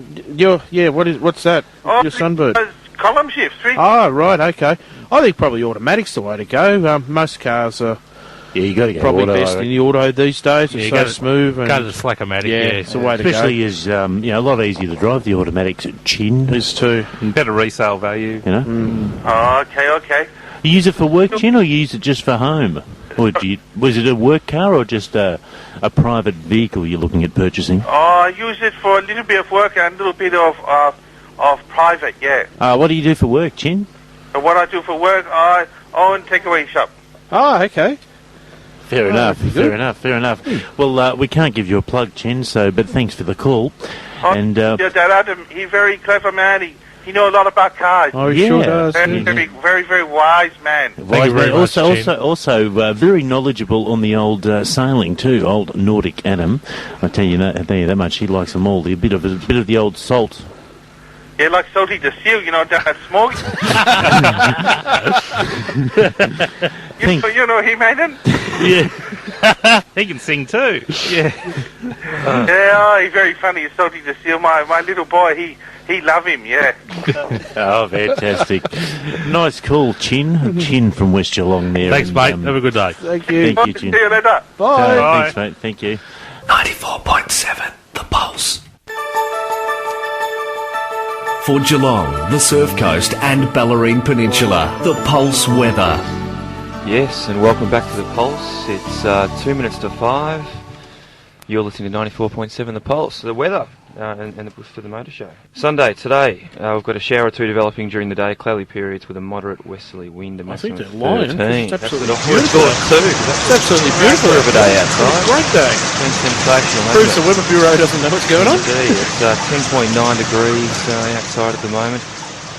What's that? Oh, Your Sunbird? Column shift, three. Oh, right, okay. I think probably automatic's the way to go. Most cars are Yeah, you got to go probably auto, best in the auto these days. Yeah, It's you so gotta- smooth. And Go to the Slackomatic, yeah, yeah. it's the way to go. Especially as a lot easier to drive the automatics at Chin. Is too. Better resale value. You know, Oh, okay. you use it for work, Chin, or you use it just for home? Or was it a work car or just a private vehicle you're looking at purchasing? Oh, I use it for a little bit of work and a little bit of private, yeah. What do you do for work, Chin? And what I do for work, I own takeaway shop. Oh, okay. Fair enough. Well, we can't give you a plug, Chen. But thanks for the call. And That Adam, he's a very clever man. He knows a lot about cars. Oh, he sure does. Very, very, very wise man. Thank you very much, Chen. Also, very knowledgeable on the old sailing too. Old Nordic Adam. I tell you that much. He likes them all. A bit of the old salt. Yeah, like Salty the Seal, that smoke. you know him, Adam? Yeah. He can sing too. Yeah. He's very funny. He's salty to steal. My little boy, he love him, yeah. Oh, fantastic. Nice call, Chin from West Geelong there. Thanks, mate. Have a good day. Thank you. Thank you, Chin. See you later. Bye. Thanks, mate. Thank you. 94.7 The Pulse. For Geelong, the Surf Coast and Bellarine Peninsula, the Pulse weather. Yes, and welcome back to the Pulse. It's 2 minutes to 5. You're listening to 94.7 The Pulse. The weather and the bush for the motor show. Sunday, today, we've got a shower or two developing during the day, cloudy periods with a moderate westerly wind. I think they're 13. lying. It's absolutely That's beautiful. It's absolutely beautiful of a day outside. Great day. Been sensational. Proves the Weather Bureau doesn't know what's going on. Indeed. It's 10.9 degrees outside at the moment.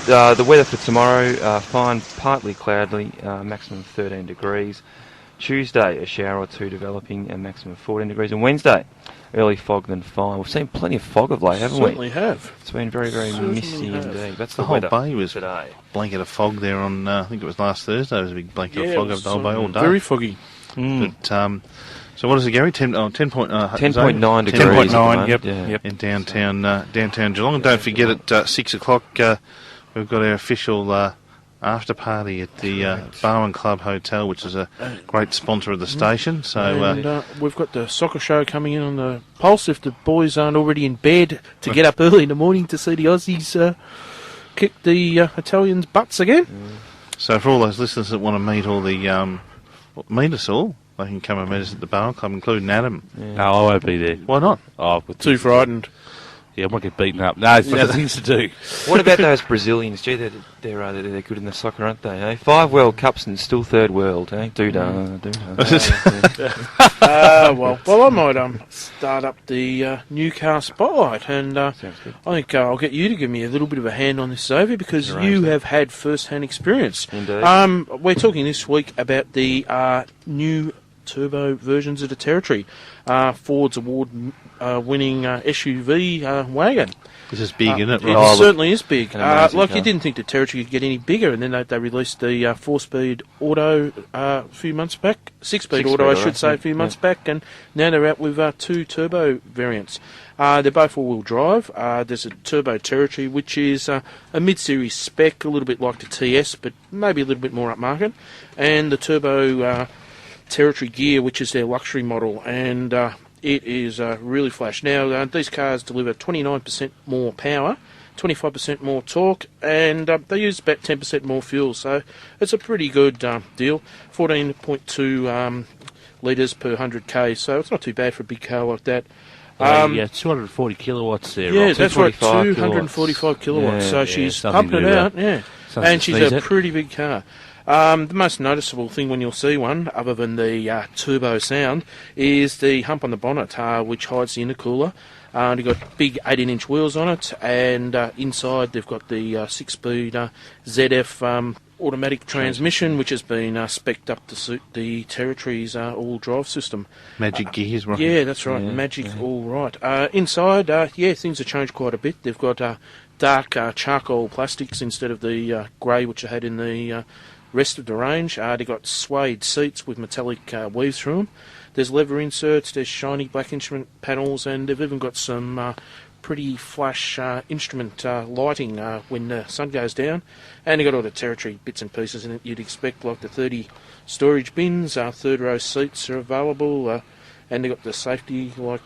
The weather for tomorrow, fine, partly cloudy, maximum 13 degrees. Tuesday, a shower or two developing, a maximum of 14 degrees. And Wednesday, early fog then fine. We've seen plenty of fog of late, haven't we? Certainly have. It's been very, very misty indeed. That's The the whole weather bay was today. blanket of fog there on, I think it was last Thursday. There was a big blanket of fog over the whole bay all day. Very foggy. But, so what is it, Gary? 10.9 10.9 degrees. 10.9, yep. Yeah. in downtown Geelong. And don't forget at 6 o'clock we've got our official after party at the Barwon Club Hotel, which is a great sponsor of the station. So and we've got the soccer show coming in on the Pulse. If the boys aren't already in bed to get up early in the morning to see the Aussies kick the Italians' butts again. So for all those listeners that want to meet all the meet us all, they can come and meet us at the Barwon Club, including Adam. No, I won't be there. Why not? Oh, I've got Too frightened. Yeah, I might get beaten up. No, it's other things to do. What about those Brazilians? Gee, they're good in the soccer, aren't they? Eh? 5 World Cups and still third world. Eh? Well, I might start up the new car spotlight, and I think I'll get you to give me a little bit of a hand on this, Xavier, because you have had first-hand experience. Indeed. We're talking this week about the new turbo versions of the Territory, Ford's award-winning SUV wagon. This is big, isn't it? It certainly is big. Amazing You car. didn't think the Territory could get any bigger, and then they released the 4-speed auto a few months back. 6-speed auto, I should say, a few months back, and now they're out with 2 turbo variants. They're both all-wheel drive. There's a Turbo Territory, which is a mid-series spec, a little bit like the TS, but maybe a little bit more upmarket, and the Turbo Territory Gear, which is their luxury model, and it is really flash. Now, these cars deliver 29% more power, 25% more torque, and they use about 10% more fuel, so it's a pretty good deal. 14.2 litres per 100k, so it's not too bad for a big car like that. 240 kilowatts there. Yeah, Rob. that's right, 245 kilowatts, so she's pumping it out, and she's a pretty big car. The most noticeable thing when you'll see one, other than the turbo sound, is the hump on the bonnet, which hides the intercooler. They've got big 18-inch wheels on it, and inside they've got the 6-speed ZF automatic transmission, which has been spec'd up to suit the Territory's all drive system. Magic gears, right? Yeah, that's right. Magic, all right. Inside, things have changed quite a bit. They've got dark charcoal plastics instead of the grey which they had in the rest of the range. They've got suede seats with metallic weaves through them. There's leather inserts, there's shiny black instrument panels, and they've even got some pretty flash instrument lighting when the sun goes down. And they've got all the Territory bits and pieces in it you'd expect, like the 30 storage bins, third row seats are available, and they've got the safety, like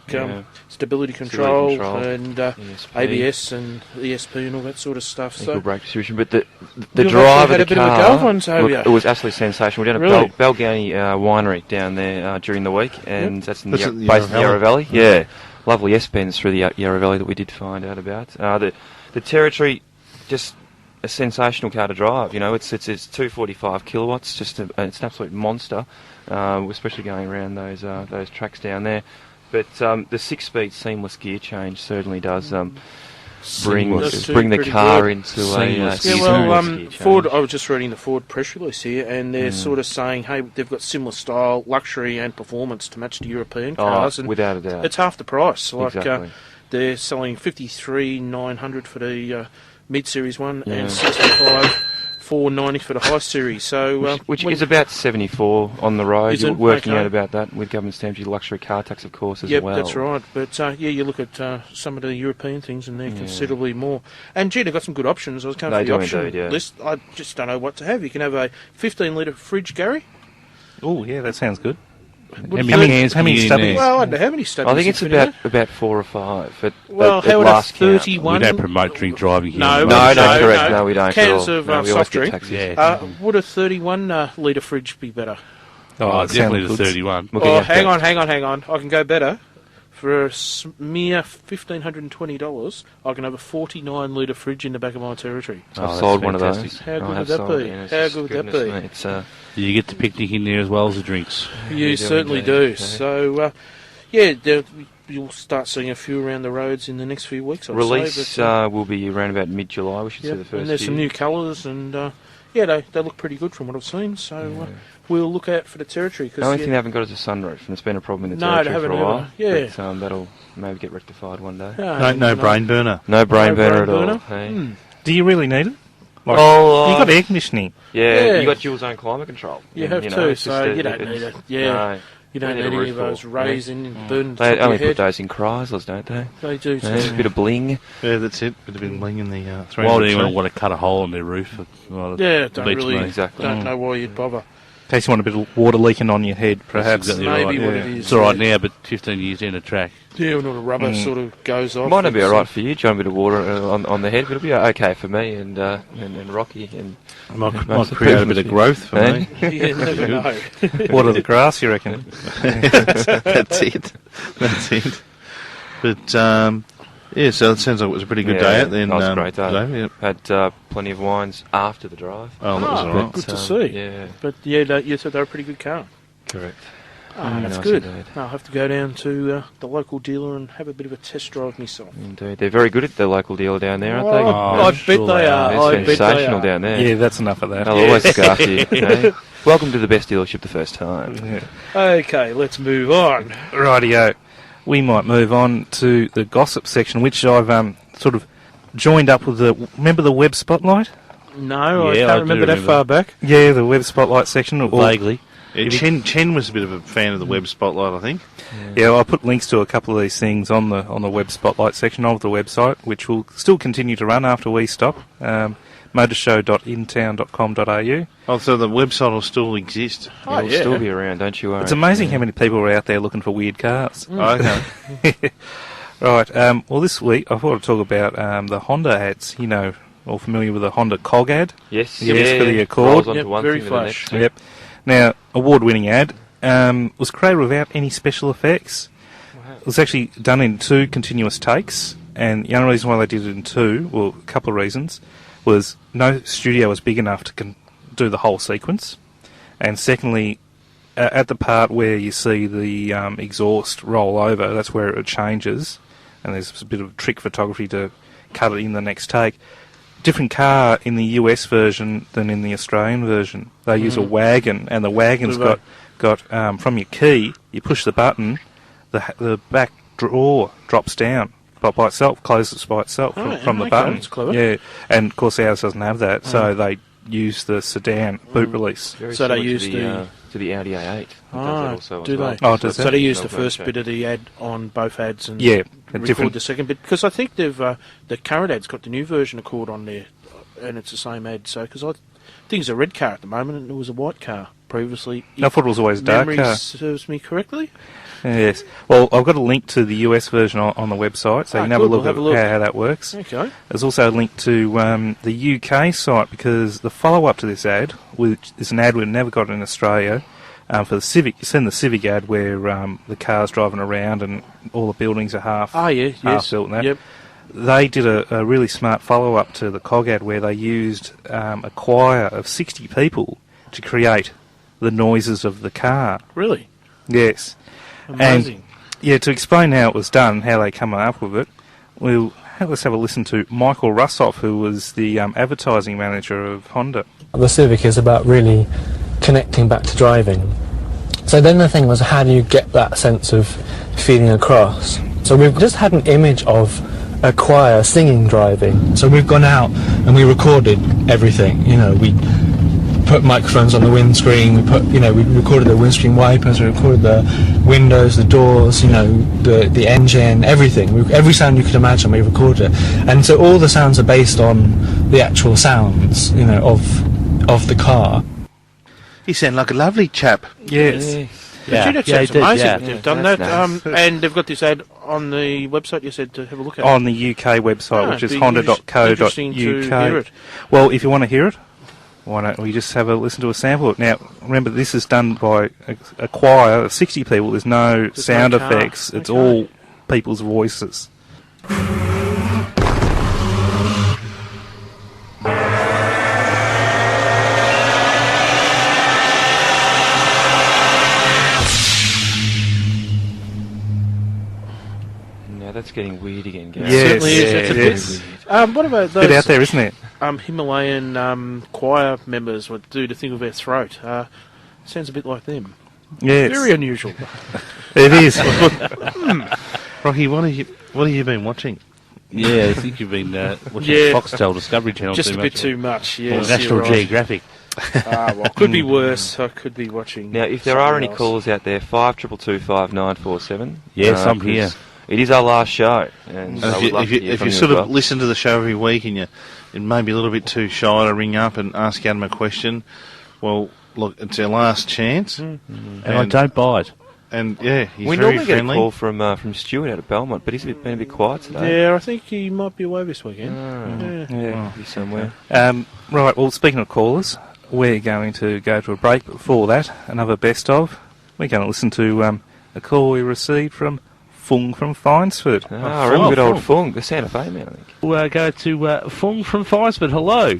stability control and ESP. ABS and ESP and all that sort of stuff. Equal So brake distribution, but the drive of the car, it was absolutely sensational. We're down at Balgownie Winery down there during the week, and that's in the base of the Yarra Valley. Yeah, lovely S-bends through the Yarra Valley that we did find out about. The Territory, just a sensational car to drive. You know, it's 245 kilowatts, it's an absolute monster. Especially going around those tracks down there. But the 6-speed seamless gear change certainly does bring the car into a Ford. I was just reading the Ford press release here, and they're sort of saying, hey, they've got similar style, luxury, and performance to match the European cars, and without a doubt, it's half the price. Like exactly. They're selling $53,900 for the mid-series one, and $65,000 $490 for the high series. So which is about 74 on the road. You're working okay. out about that with government stamp duty, luxury car tax, of course, as well. Yep, that's right. But you look at some of the European things, and they're considerably more. And gee, they've got some good options. I was going through the option list. I just don't know what to have. You can have a 15-litre fridge, Gary. Oh, yeah, that sounds good. How many stubbies? Well, I don't know how many stubbies. I think it's about 4 or 5. Well, how would 31? We don't promote drink driving here. No, correct. No, we don't. Cans of soft drink. Would a 31-litre fridge be better? Oh, definitely the 31. Hang on. I can go better. For a mere $1,520, I can have a 49-litre fridge in the back of my territory. I've sold one of those. How good would that be? How good would that be? You get the picnic in there as well as the drinks. You certainly do. So, you'll start seeing a few around the roads in the next few weeks. Release will be around about mid-July. We should see the first. And there's some new colours, and they look pretty good from what I've seen. So we'll look out for the territory. The only thing they haven't got is a sunroof, and it's been a problem in the territory for a while. Yeah, but, that'll maybe get rectified one day. No brain burner. No brain burner at all. Hey. Do you really need it? Like, you've got air conditioning. Yeah, you got dual zone climate control. You have too, so you don't need it. Yeah. No. You don't need any of those rays and burn. They only put those in Chryslers, don't they? They do. A bit of bling. Yeah, that's it. Bit of bling in the. Why do anyone want to cut a hole in their roof? Don't know why you'd bother. In case you want a bit of water leaking on your head, perhaps. Exactly maybe what it is. It's all right now, but 15 years down the track. Yeah, when all the rubber sort of goes off. Might not be all right for you, John, a bit of water on the head, but it'll be okay for me and Rocky. And might create a bit of growth for me. You never know. Water the grass, you reckon? That's it. But, so it sounds like it was a pretty good day out there. That was a great day. Had plenty of wines after the drive. Oh, that was all right. Good to see. Yeah. But, you said they were a pretty good car. Correct. That's good. I'll have to go down to the local dealer and have a bit of a test drive myself. Indeed. They're very good at the local dealer down there, aren't they? I bet they are. They're sensational down there. Yeah, that's enough of that. They'll always look after you. Welcome to the best dealership the first time. Yeah. Okay, let's move on. Rightio. We might move on to the gossip section, which I've sort of joined up with remember the Web Spotlight? No, I can't remember that far back. Yeah, the Web Spotlight section. Vaguely. Chen was a bit of a fan of the Web Spotlight, I think. Yeah, I put links to a couple of these things on the Web Spotlight section of the website, which will still continue to run after we stop. Motorshow.intown.com.au. Oh, so the website will still exist? It'll still be around, don't you worry. It's amazing how many people are out there looking for weird cars. Okay. Right, well this week I thought I'd talk about the Honda ads, all familiar with the Honda COG ad? Yes. For the Accord. Very flash. Yep. Now, award-winning ad was created without any special effects. Wow. It was actually done in 2 continuous takes, and the only reason why they did it in 2, well, a couple of reasons, was no studio was big enough to do the whole sequence, and secondly, at the part where you see the exhaust roll over, that's where it changes, and there's a bit of trick photography to cut it in the next take. Different car in the US version than in the Australian version. They use a wagon, and the wagon's got from your key, you push the button, the back drawer drops down by itself, closes by itself from the button. That's clever. Yeah, and of course ours doesn't have that, so they use the sedan boot release. So they use to the Audi A8. Do they? Oh, does so they use the first bit of the ad on both ads and record the second bit, because I think they've the current ad's got the new version of Accord on there, and it's the same ad. So because I think it's a red car at the moment, and it was a white car previously. I thought it was always a dark memory car. Serves me correctly. Yes. Well, I've got a link to the US version on the website, so you can have a look at how that works. Okay. There's also a link to the UK site, because the follow-up to this ad, which is an ad we've never got in Australia, for the Civic. You've seen the Civic ad where the car's driving around and all the buildings are half built and that. Yep. They did a really smart follow-up to the COG ad where they used a choir of 60 people to create the noises of the car. Really? Yes. Amazing. And, to explain how it was done, how they come up with it, let's have a listen to Michael Russoff, who was the advertising manager of Honda. The Civic is about really connecting back to driving. So then the thing was, how do you get that sense of feeling across? So we've just had an image of a choir singing driving. So we've gone out and we recorded everything. We put microphones on the windscreen. We recorded the windscreen wipers. We recorded the windows, the doors. The engine, everything. Every sound you could imagine, we recorded it. And so all the sounds are based on the actual sounds, of the car. You sound like a lovely chap. Yes. Yeah, that sounds amazing that they've done that. Nice. And they've got this ad on the website you said to have a look at. On the UK website, which is interesting to hear honda.co.uk. it. Well, if you want to hear it, why don't we just have a listen to a sample? Now, remember, this is done by a choir of 60 people. There's no sound effects. It's all people's voices. That's getting weird again, guys. Yes, certainly is. It's a bit. What about those? Bit out there, isn't it? Himalayan choir members what do the thing with their throat. Sounds a bit like them. Yes. Very unusual. It is. Rocky, what have you been watching? Yeah, I think you've been watching Foxtel Discovery Channel just too a bit much. too much. Or Yes, National you're right. Geographic. Well, could be worse. I could be watching. Now, if there are any else. calls out there, 5225 Yes, I'm here. It is our last show, and I would love to hear if from you you sort as of well. listen to the show every week and you're maybe a little bit too shy to ring up and ask Adam a question, well, look, it's our last chance. And I don't bite. And yeah, he's we very normally get a friendly. call from Stuart out of Belmont, but he's been a bit quiet today. Yeah, I think he might be away this weekend. Yeah. He's somewhere. Right, well, speaking of callers, we're going to go to a break. Before that, another best of. We're going to listen to a call we received from Fung from Finesford. I remember good old Fung, the Santa Fe man, I think. We'll go to Fung from Finesford. Hello.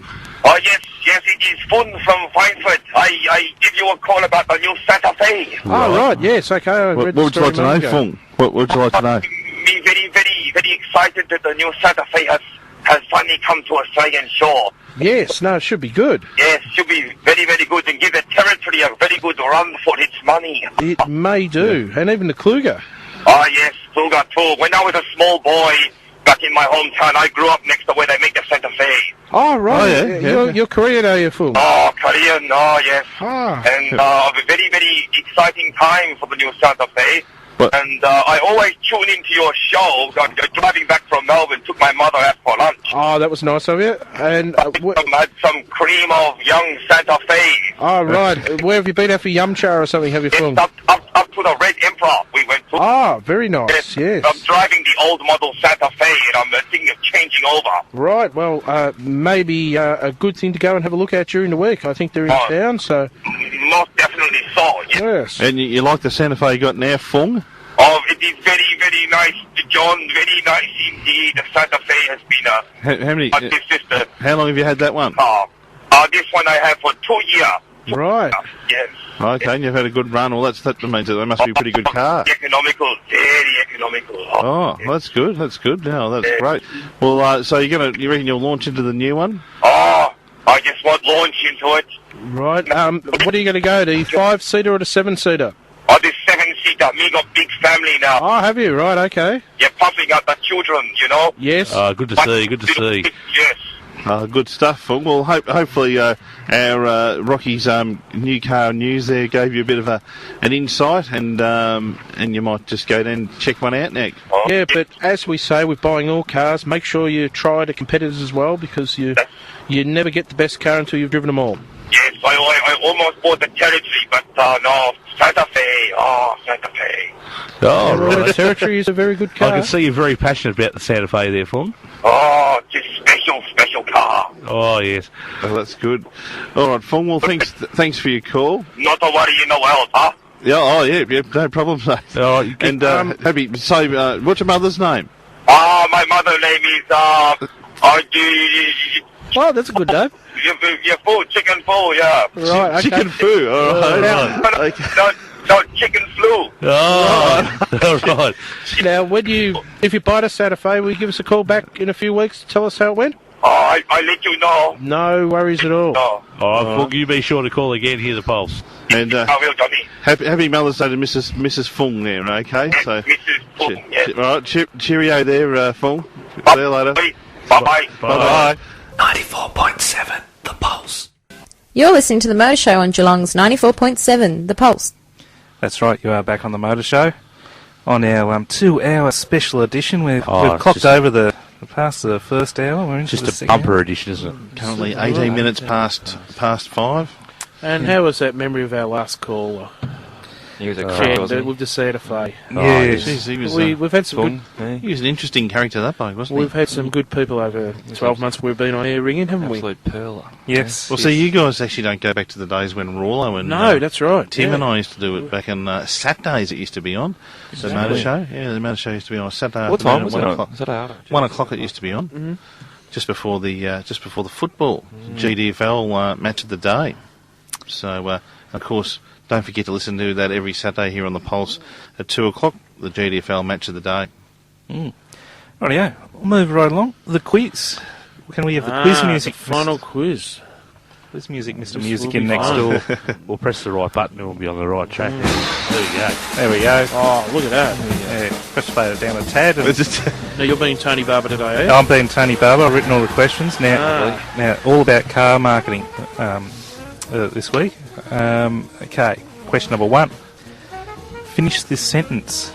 Oh, yes, it is Fun from Finesford. I give you a call about the new Santa Fe. Oh, right, yes, okay. I What read would the you like to story a know, moment ago. Fung? What would you like to know? Me very, very, very excited that the new Santa Fe has finally come to Australian shore. Yes, no, it should be good. Yes, should be very, very good and give the territory a very good run for its money. It may do, and even the Kluger. Oh, yes, Kluger too. When I was a small boy back in my hometown, I grew up next to where they make the Santa Fe. Oh, right. Oh, yeah. You're Korean, are you, Fung? Oh, Korean, oh, yes. Ah. And a very, very exciting time for the new Santa Fe. But- And I always tune into your show. Driving back from Melbourne, took my mother out for lunch. Oh, that was nice of you. And Had some cream of young Santa Fe. oh, right. Where have you been out for yumcha or something? Have you, Fung? Up to the Red Emperor we went to. Ah, very nice. Yes. I'm driving the old model Santa Fe, and I'm thinking of changing over. Right. Well, maybe a good thing to go and have a look at during the week. I think they're in town, so Most definitely so. Yes. yes. And you like the Santa Fe you got now, Fung? Oh, it is very, very nice, John. Very nice indeed. The Santa Fe has been How many? this sister. How long have you had that one? This one I have for 2 years. Right. Yes. Okay, and you've had a good run. Well, that means that must be a pretty good car. Economical, very economical. Oh, that's good. That's good. Now that's great. Well, so you reckon you'll launch into the new one? Oh, I just want launch into it. Right. What are you going to go? The 5-seater or the 7-seater? Oh, this 7-seater. Me got big family now. Oh, have you? Right. Okay. You're pumping out the children, you know. Yes. Good to see. Good to see. Yes. Good stuff, Fung. Well, hopefully our Rocky's new car news there gave you a bit of an insight, and you might just go down and check one out next. Yeah, but as we say, with buying all cars, make sure you try the competitors as well, because you never get the best car until you've driven them all. Yes, I almost bought the Territory, but no, Santa Fe. Oh, Santa Fe. Oh, right. right. Territory is a very good car. I can see you're very passionate about the Santa Fe there, Fung. Oh, just special car. Oh, yes. Well, that's good. All right, Fung. Well, thanks for your call. Not to worry in the world, huh? Yeah. Oh, yeah. No problem, mate. Oh, And happy. So, what's your mother's name? My mother's name is Oh, that's a good name. Your food, chicken foo, yeah. Right. Okay. Chicken foo. All right. No, chicken flu. Oh, all right. Now, if you buy the Santa Fe, will you give us a call back in a few weeks to tell us how it went? Oh, I let you know. No worries at all. No. Oh, Fung, you be sure to call again. Hear the pulse. And I will, Johnny. happy Mother's Day to Mrs. Fung there. Okay. Yes, So. Mrs. Fung, yes. All right. Cheerio there, Fung. See you later. Bye-bye. Bye-bye. 94.7 The Pulse. You're listening to the Motor Show on Geelong's 94.7 The Pulse. That's right, you are back on the Motor Show on our 2-hour special edition. We've clocked over past the first hour. We're into just a bumper edition, isn't it? Currently 18 minutes past 5. And how was that memory of our last caller? He was a crack, wasn't he? With the Santa Fe. Yes. He was, We've had some he was an interesting character, that bloke, wasn't he? We've had some good people over 12 months we've been on air ringing, haven't we? Absolute pearler. Yes. Well, see, you guys actually don't go back to the days when Rawlo and that's right. Tim and I used to do it back on Saturdays. It used to be on the Motor Show. Yeah, the Motor Show used to be on Saturday. What time was it 1 on? o'clock. Saturday afternoon. 1 o'clock it used to be on. Just before the football GDFL match of the day. So of course, don't forget to listen to that every Saturday here on the Pulse at 2 o'clock. The GDFL match of the day. Rightio, we'll move right along. The quiz. Can we have the quiz music? The final quiz. Quiz music, Mr. This Music will in be next fun. door. We'll press the right button and we'll be on the right track. There we go. There we go. Oh, look at that. Yeah, press play down a tad. And Now, you're being Tony Barber today, eh? I'm being Tony Barber. I've written all the questions. Now all about car marketing this week. Okay, question number 1. Finish this sentence.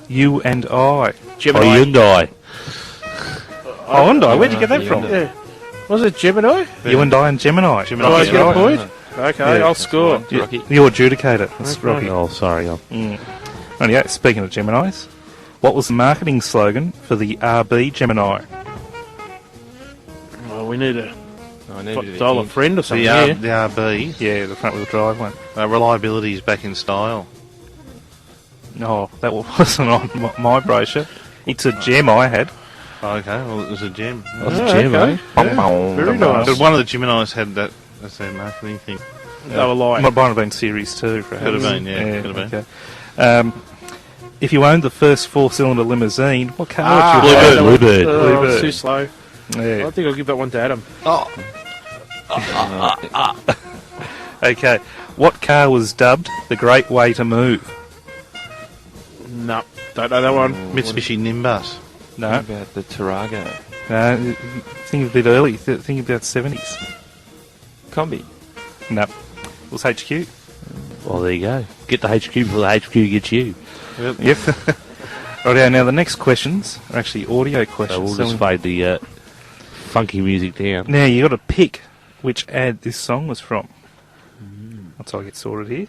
You and I. Gemini. Oh, you and I. Oh, and I. Where'd you get that from? Yeah. Was it Gemini? You and I and Gemini. Do I get a point? Okay, Yeah. I'll score. You're adjudicator. That's Rocky. Oh, sorry. Rightio, speaking of Geminis, what was the marketing slogan for the RB Gemini? Well, we need a needed a dial a hint. friend or something. The RB. Yeah, the front wheel drive one. Reliability is back in style. No, that wasn't on my brochure. It's a gem I had. Okay, well, it was a gem. That's a gem, eh? Very nice. But one of the Geminis had that as their marketing thing. They were like... Might have been Series 2, perhaps. Could have been, yeah. Could have been. Okay. If you owned the first 4-cylinder limousine, what car would you have? Bluebird. Bluebird. Too slow. Yeah. I think I'll give that one to Adam. Okay. What car was dubbed the Great Way to Move? No, don't know that one. Mitsubishi Nimbus. No. What about the Tarago? No. Think a bit early. Think about 70s. Combi. No. It was HQ. Well, there you go. Get the HQ before the HQ gets you. Yep. Rightio, now the next questions are actually audio questions. So we'll just fade the funky music down. Now you got to pick which ad this song was from. Once I get sorted here.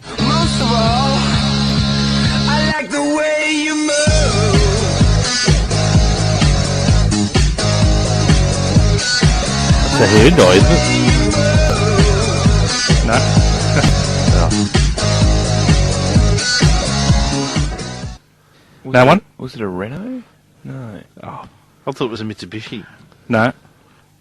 Most of all, I like the way you move. It's a Hyundai, isn't it? No. No one? Was it a Renault? No. Oh, I thought it was a Mitsubishi. No.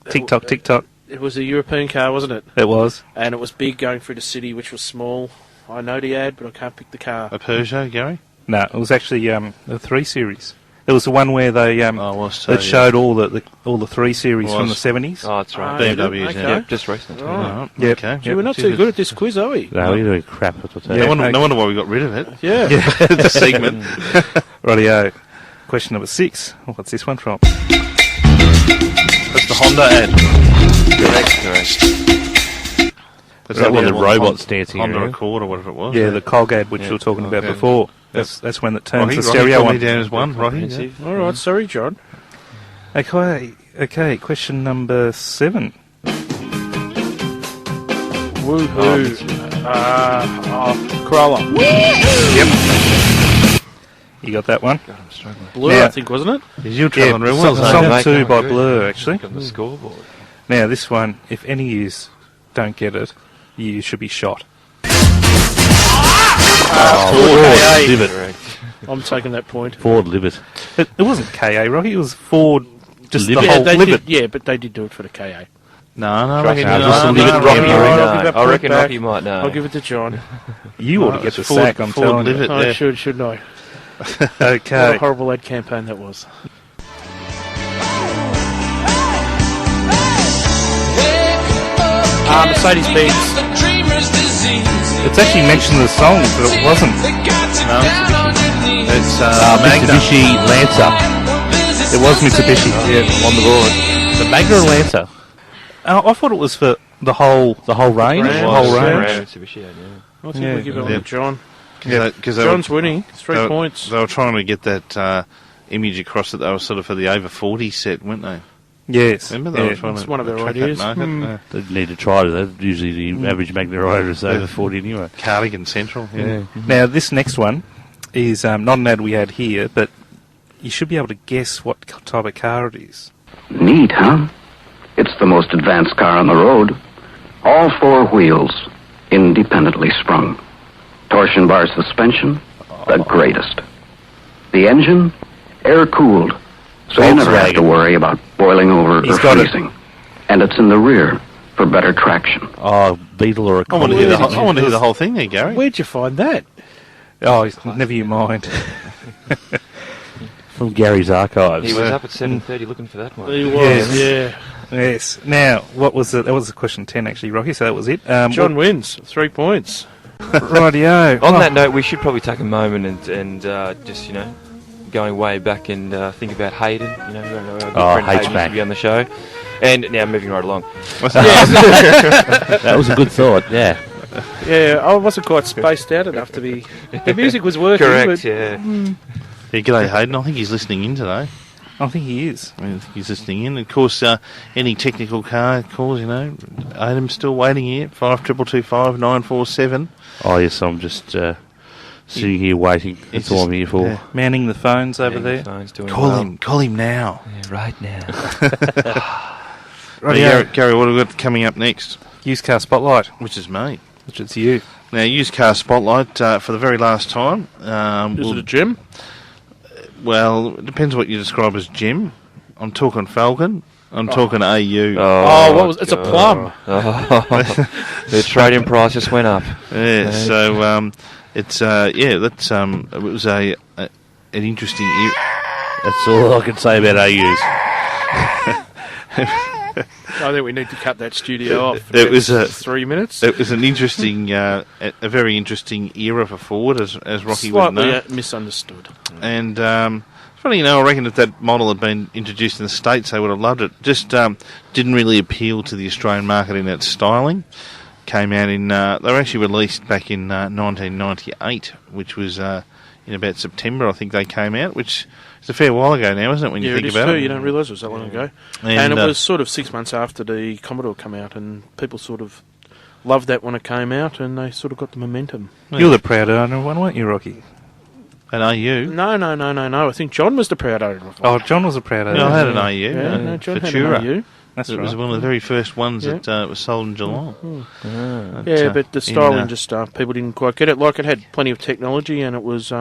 Tick-tock, tick-tock. It was a European car, wasn't it? It was. And it was big going through the city, which was small. I know the ad, but I can't pick the car. A Peugeot, Gary? No, it was actually the 3 Series. It was the one where they showed all the 3 Series from the 70s. Oh, that's right. BMWs, okay. yeah. Yep, just recently. Oh. Yep. Okay. Gee, we're not too good at this quiz, are we? No, we're doing crap. That's what's No wonder why we got rid of it. Yeah. The segment. Rightio. Question number 6. What's this one from? That's the Honda ad. Correct. That's that one the of the robots dancing Honda around? Accord or whatever it was. Yeah, the COG ad which you were talking about before. That's when it turns Rocky, the stereo Rocky on. down as one, Rocky. Yeah. All right, sorry, John. Okay, question number 7. Woohoo. Corolla. Yep. You got that one? God, I'm struggling. Blue, I think, wasn't it? You're travelling real well. Song 2 by Blur, actually. On the scoreboard. Now, this one, if any of you don't get it, you should be shot. Ford Livet. I'm taking that point. Ford Livet. It wasn't KA, Rocky. It was Ford, just the Livet. whole they Livet. did, but they did do it for the KA. No, Rocky, Rocky, just leave it, Rocky. I'll give that I point reckon back. Rocky might know. I'll give it to John. You ought to get it's the Ford- sack, I'm Ford telling you. Livet. I Yeah. shouldn't I? What Okay. a horrible ad campaign that was. Mercedes-Benz. It's actually mentioned in the song, but it wasn't. No, it's Magna. Mitsubishi Lancer. It was Mitsubishi. Yeah, on the board. The Magna or Lancer? I thought it was for the whole range. Brand, The whole range. Mitsubishi, yeah. I think we give it one to John. Because John's winning. It's 3 points. They were trying to get that image across that they were sort of for the over 40 set, weren't they? Yes. Remember they were trying It's to one of their attract ideas. that market. They need to try it. Usually the average Magna rider is over 40 anyway. Cardigan Central. Yeah. Now, this next one is not an ad we had here, but you should be able to guess what type of car it is. Neat, huh? It's the most advanced car on the road. All 4 wheels, independently sprung. Torsion bar suspension, the greatest. The engine, air-cooled, so you never have to worry about boiling over or freezing. And it's in the rear for better traction. Oh, Beetle or a I want to hear the whole thing there, Gary. Where'd you find that? Oh, never you mind. From Gary's archives. He was up at 7:30 looking for that one. He was, yeah. Yes. Now, what was it? That was question 10, actually, Rocky, so that was it. John wins. 3 points. Rightio. On that note, we should probably take a moment and just, going way back and think about Hayden. Our good friend Hayden used to be on the show. And now moving right along. That was a good thought, yeah. Yeah, I wasn't quite spaced out enough to be... The music was working. Correct, but, yeah. Yeah, g'day Hayden. I think he's listening in today. I think he is. I think he's listening in. Of course, any technical car calls, Adam's still waiting here. 5225 947. Oh, yes, I'm just sitting here waiting. That's all I'm here for. Yeah. Manning the phones over there. Call him now. Yeah, right now. Gary, what have we got coming up next? Used Car Spotlight. Which is me. Which is you. Now, Used Car Spotlight, for the very last time. Is it a gym? Well, it depends what you describe as gym. I'm talking Falcon. I'm talking AU. It's a plum. The trade-in price just went up. Yeah, so it's it was an interesting. That's all I can say about AUs. I think we need to cut that studio off. It was 3 minutes. It was an interesting, a very interesting era for Ford, as Rocky would know. Slightly misunderstood. And it's funny, I reckon if that model had been introduced in the States, they would have loved it. Just didn't really appeal to the Australian market in its styling. Came out in, they were actually released back in 1998, which was in about September, I think they came out, which is a fair while ago now, isn't it, when you think about it? You don't realise it was that long ago. And it was sort of 6 months after the Commodore came out, and people sort of loved that when it came out, and they sort of got the momentum. You're the proud owner of one, weren't you, Rocky? An AU? No. I think John was the proud owner of one. Oh, John was the proud owner. No, I had an AU. Yeah, John Futura. had an AU. It was one of the very first ones that was sold in Geelong. But the styling people didn't quite get it. Like, it had plenty of technology, and it was...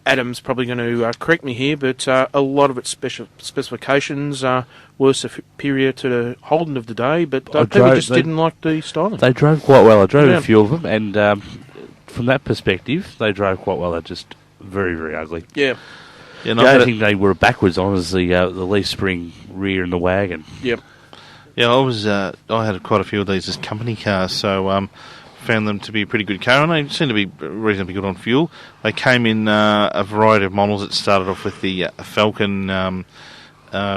Adam's probably going to correct me here, but a lot of its specifications were superior to the Holden of the day, but people just didn't like the styling. They drove quite well. I drove a few of them, and from that perspective, they drove quite well. They're just very, very ugly. Yeah. The only thing they were backwards on is the leaf spring rear in the wagon. Yep. Yeah, I had quite a few of these as company cars, so found them to be a pretty good car, and they seem to be reasonably good on fuel. They came in a variety of models. It started off with the Falcon,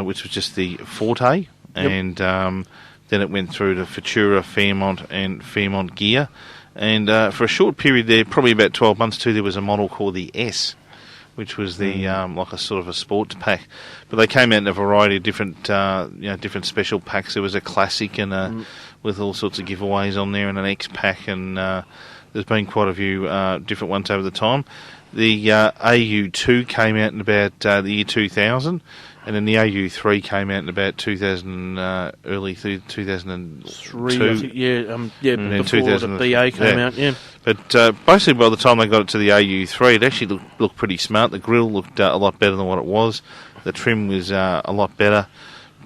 which was just the Forte, and then it went through to Futura, Fairmont, and Fairmont Gear. And for a short period there, probably about 12 months too, there was a model called the S, which was the like a sort of a sports pack. But they came out in a variety of different different special packs. There was a classic and with all sorts of giveaways on there, and an X pack, and there's been quite a few different ones over the time. The AU2 came out in about the year 2000, and then the AU3 came out in about 2000, early 2003. Before the BA came out, But basically, by the time they got it to the AU3, it actually looked pretty smart. The grille looked a lot better than what it was. The trim was a lot better.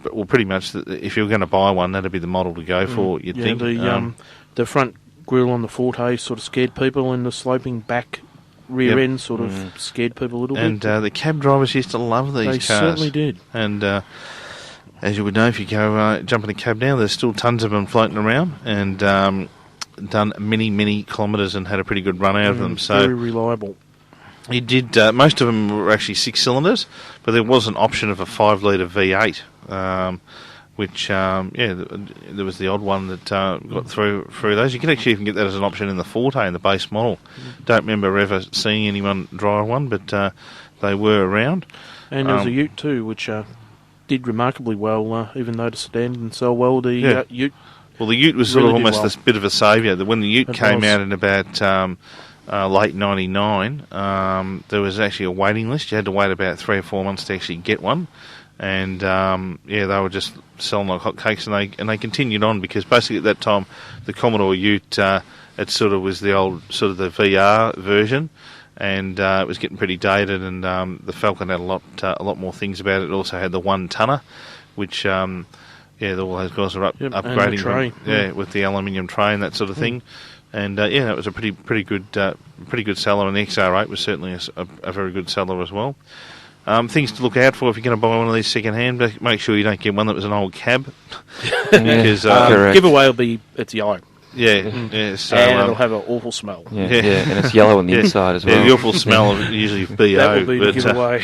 But, well, pretty much, if you were going to buy one, that'd be the model to go for, you'd think. The front grille on the Forte sort of scared people, and the sloping back rear end sort of scared people a little bit. And the cab drivers used to love these cars. They certainly did. And as you would know, if you go jump in a cab now, there's still tons of them floating around, and done many, many kilometres and had a pretty good run out of them. So very reliable. He did. Most of them were actually 6 cylinders, but there was an option of a 5-litre V8, which there was the odd one that got through those. You can actually even get that as an option in the Forte, in the base model. Don't remember ever seeing anyone drive one, but they were around. And there was a Ute too, which did remarkably well, even though the sedan didn't sell well. The Ute. Well, the Ute was really sort of almost well. a bit of a saviour. When the Ute came was. out in about late '99, there was actually a waiting list. You had to wait about 3 or 4 months to actually get one, and they were just selling like hotcakes, and they continued on because basically at that time the Commodore Ute it sort of was the old sort of the VR version. And it was getting pretty dated, and the Falcon had a lot more things about it. It also had the 1-tonner, which all those guys are upgrading from, with the aluminium tray and that sort of thing. And that was a pretty good seller, and the XR8 was certainly a very good seller as well. Things to look out for if you're going to buy one of these second hand. Make sure you don't get one that was an old cab, because giveaway will be it's yellow. So, and it'll have an awful smell. And it's yellow on the inside as well. Yeah, the awful smell of usually BO. That will be the giveaway.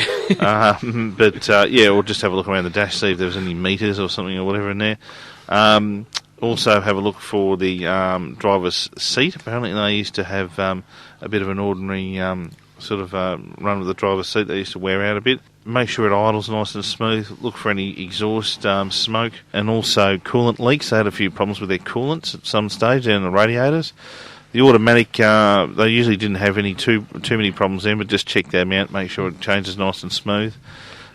Or just have a look around the dash, see if there's any meters or something or whatever in there. Also have a look for the driver's seat. Apparently they used to have a bit of an ordinary sort of run with the driver's seat. They used to wear out a bit. Make sure it idles nice and smooth. Look for any exhaust smoke, and also coolant leaks. They had a few problems with their coolants at some stage down the radiators. The automatic, they usually didn't have any too many problems there, but just check them out. Make sure it changes nice and smooth.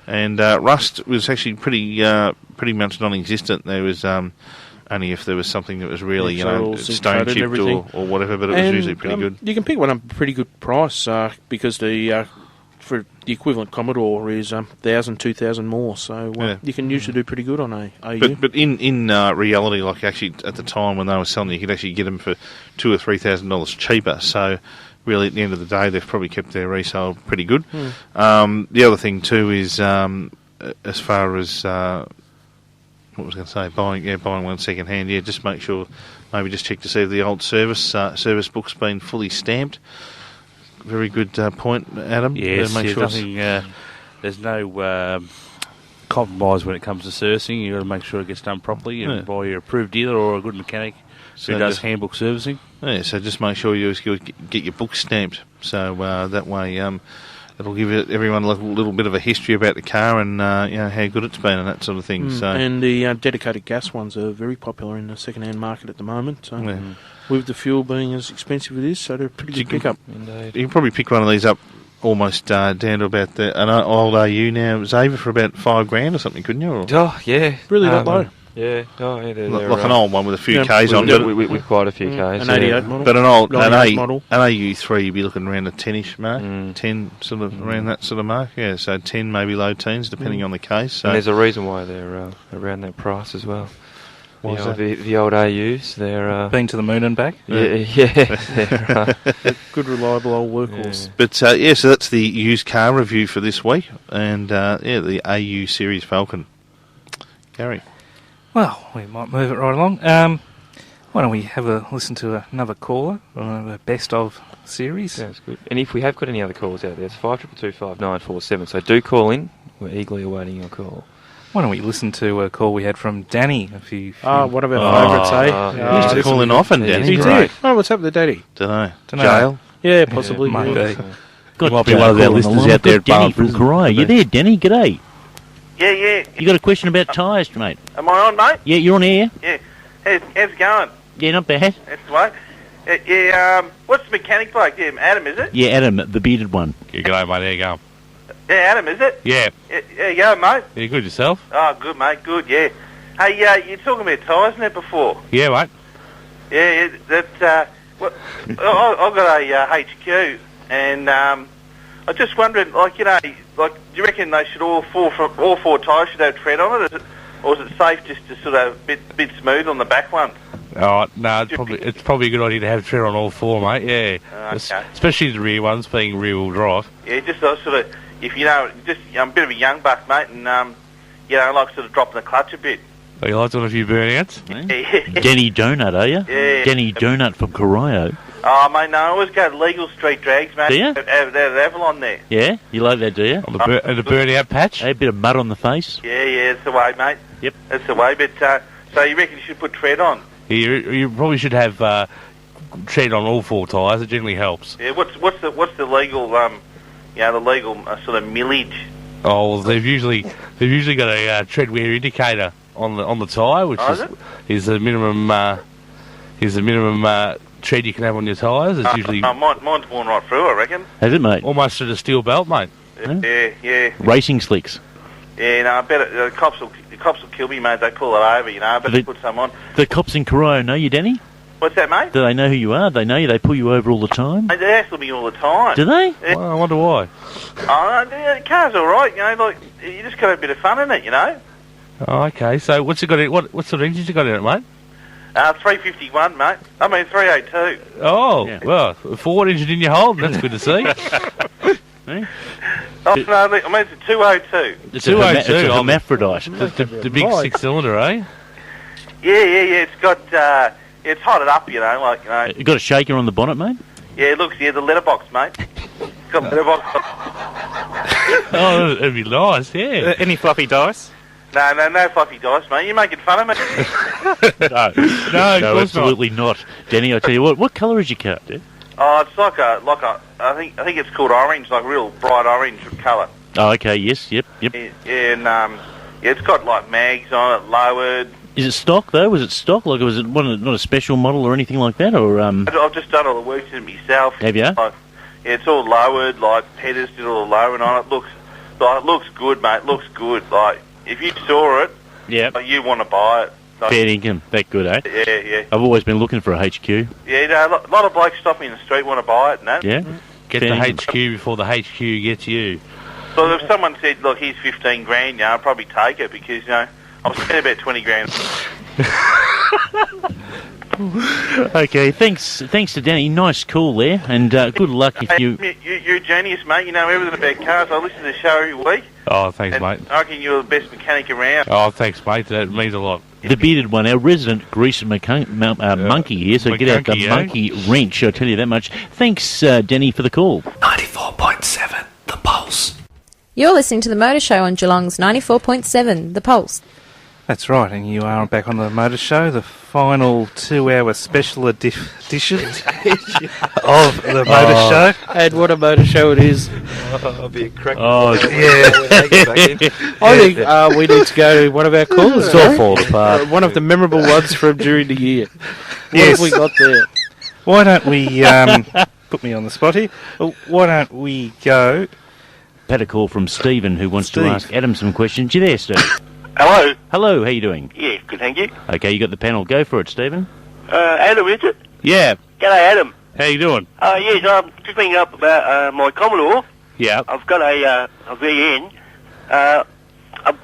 And rust was actually pretty much non-existent. There was only if there was something that was really stone chipped or whatever, but it was usually pretty good. You can pick one up at a pretty good price because for the equivalent Commodore is 1,000, 2,000 more, so you can usually do pretty good on a AU. But in reality, like actually at the time when they were selling, you could actually get them for $2,000 or $3,000 cheaper. So really, at the end of the day, they've probably kept their resale pretty good. The other thing too is as far as what was I going to say, buying one second hand. Just make sure, maybe just check to see if the old service book's been fully stamped. Very good point, Adam. Yes, there's no compromise when it comes to servicing. You've got to make sure it gets done properly and by your approved dealer or a good mechanic who does handbook servicing. Yeah, so just make sure you get your book stamped. So that way it'll give everyone a little bit of a history about the car and how good it's been and that sort of thing. So and the dedicated gas ones are very popular in the second-hand market at the moment. So with the fuel being as expensive as it is, so they're a pretty good pickup. You can probably pick one of these up almost down to about an old AU now, Xavier, for about $5,000 or something, couldn't you? Or? Oh, yeah. Really that low? Yeah. Oh, yeah. They're like an old one with a few Ks on it. With quite a few Ks. An 88 model. But an model. AU3, you'd be looking around a 10-ish mark, 10 sort of around that sort of mark. Yeah, so 10, maybe low teens, depending on the case. So. And there's a reason why they're around that price as well. The old AUs, they're... Been to the moon and back? They're good, reliable old workhorse. Yeah. But, so that's the used car review for this week. And, the AU Series Falcon. Gary? Well, we might move it right along. Why don't we have a listen to another caller on the best of series? Sounds good. And if we have got any other calls out there, it's 5225 so do call in. We're eagerly awaiting your call. Why don't we listen to a call we had from Danny a few one of our favourites, eh? He used to call in often, Danny. He did. Oh, what's happened to Daddy? Don't know. Jail? Yeah, possibly. Might be. Might be one of our listeners out there at Danny from Corio. You there, Danny? G'day. Yeah. You got a question about tyres, mate? Am I on, mate? Yeah, you're on air. Yeah. How's it going? Yeah, not bad. That's the way. What's the mechanic bloke? Yeah, Adam, is it? Yeah, Adam, the bearded one. Yeah, g'day, mate. There you go. Yeah, Adam, is it? Yeah. Yeah, you go, mate. Yeah, good yourself? Oh, good, mate. Good, yeah. Hey, you were talking about tyres and that before. Yeah, mate. Yeah, I've got a HQ, and I'm just wondering, do you reckon they should all four tyres should have tread on it, or is it safe just to sort of bit smooth on the back one? Oh, no, it's probably a good idea to have tread on all four, mate, yeah. Okay. Especially the rear ones, being rear-wheel drive. Yeah, just sort of, if I'm a bit of a young buck, mate, and, I like sort of dropping the clutch a bit. Oh, you like doing a few burnouts? Yeah. Denny Donut, are you? Yeah. Denny Donut from Corio. Oh, mate, no, I always go to legal street drags, mate. Do you? Out at Avalon there. Yeah, you like that, do you? And the burn-out patch? A bit of mud on the face. Yeah, it's the way, mate. Yep. That's the way, but, so you reckon you should put tread on? You probably should have tread on all 4 tyres. It generally helps. Yeah, what's the legal, the legal sort of millage? Oh, well, they've usually got a tread wear indicator on the tyre, which is the minimum tread you can have on your tyres. It's usually mine's worn right through, I reckon. Has it, mate? almost to the steel belt, mate. Yeah. Racing slicks. Yeah, no, I bet the cops will kill me, mate. They pull it over, you know. I better put some on. The cops in Corio know you, Danny? What's that, mate? Do they know who you are? They know you. They pull you over all the time. Mate, they hassle me all the time. Do they? Yeah. Well, I wonder why. Oh, no, the car's all right, you know. Like you just got a bit of fun in it, you know. Oh, okay. So what's it got? What sort of engine you got in it, mate? 351, mate. I mean 302. Oh, yeah. Well, a Ford engine in your hold. That's good to see. Oh, no, I mean it's a 202. It's a hermaphrodite. The big 6-cylinder, eh? Yeah. It's got it's hotted up, you know, like, you know. You got a shaker on the bonnet, mate? Yeah, it looks, the letterbox, mate. It's got letterbox. Oh, that'd be nice, yeah. Any fluffy dice? No fluffy dice, mate. You're making fun of me. No, absolutely not. Danny, I tell you what colour is your car, dude? Oh, it's like a I think it's called orange, like real bright orange colour. Oh, okay, yes, yep. Yeah, and it's got like mags on it, lowered. Is it stock though? Was it stock? Like, was it not a special model or anything like that, or I've just done all the work to it myself. Have you? Like, yeah, it's all lowered. Like Peters did all the lowering on it. Looks good, mate. Looks good. Like if you saw it, like, you want to buy it. Like, fair income, that good, eh? Yeah. I've always been looking for a HQ. Yeah, you know, a lot of blokes stop me in the street want to buy it, and that. Yeah. Get the HQ before the HQ gets you. So if someone said, look, here's 15 grand, you know, I'd probably take it because, you know, I'll spend about 20 grand. Okay, thanks to Danny. Nice call there, and good luck if you... You're a genius, mate. You know everything about cars. I listen to the show every week. Oh, thanks, mate. I reckon you're the best mechanic around. Oh, thanks, mate. That means a lot. The bearded one, our resident grease monkey here, so get out the monkey wrench, I'll tell you that much. Thanks, Danny, for the call. 94.7, The Pulse. You're listening to the Motor Show on Geelong's 94.7, The Pulse. That's right, and you are back on the Motor Show, the final 2-hour special edition of the Motor Show. And what a motor show it is. I'll be a crack. Oh, yeah. I think we need to go to one of our callers. It's all falling apart. One of the memorable ones from during the year. What Yes. have we got there? Why don't we, put me on the spot here, well, why don't we go... Had a call from Stephen who wants to ask Adam some questions. You there, Steve? Hello. Hello, how you doing? Yeah, good, thank you. Okay, you got the panel. Go for it, Stephen. Adam, is it? Yeah. G'day, Adam. How you doing? Yes, I'm just ringing up about my Commodore. Yeah. I've got a VN. I've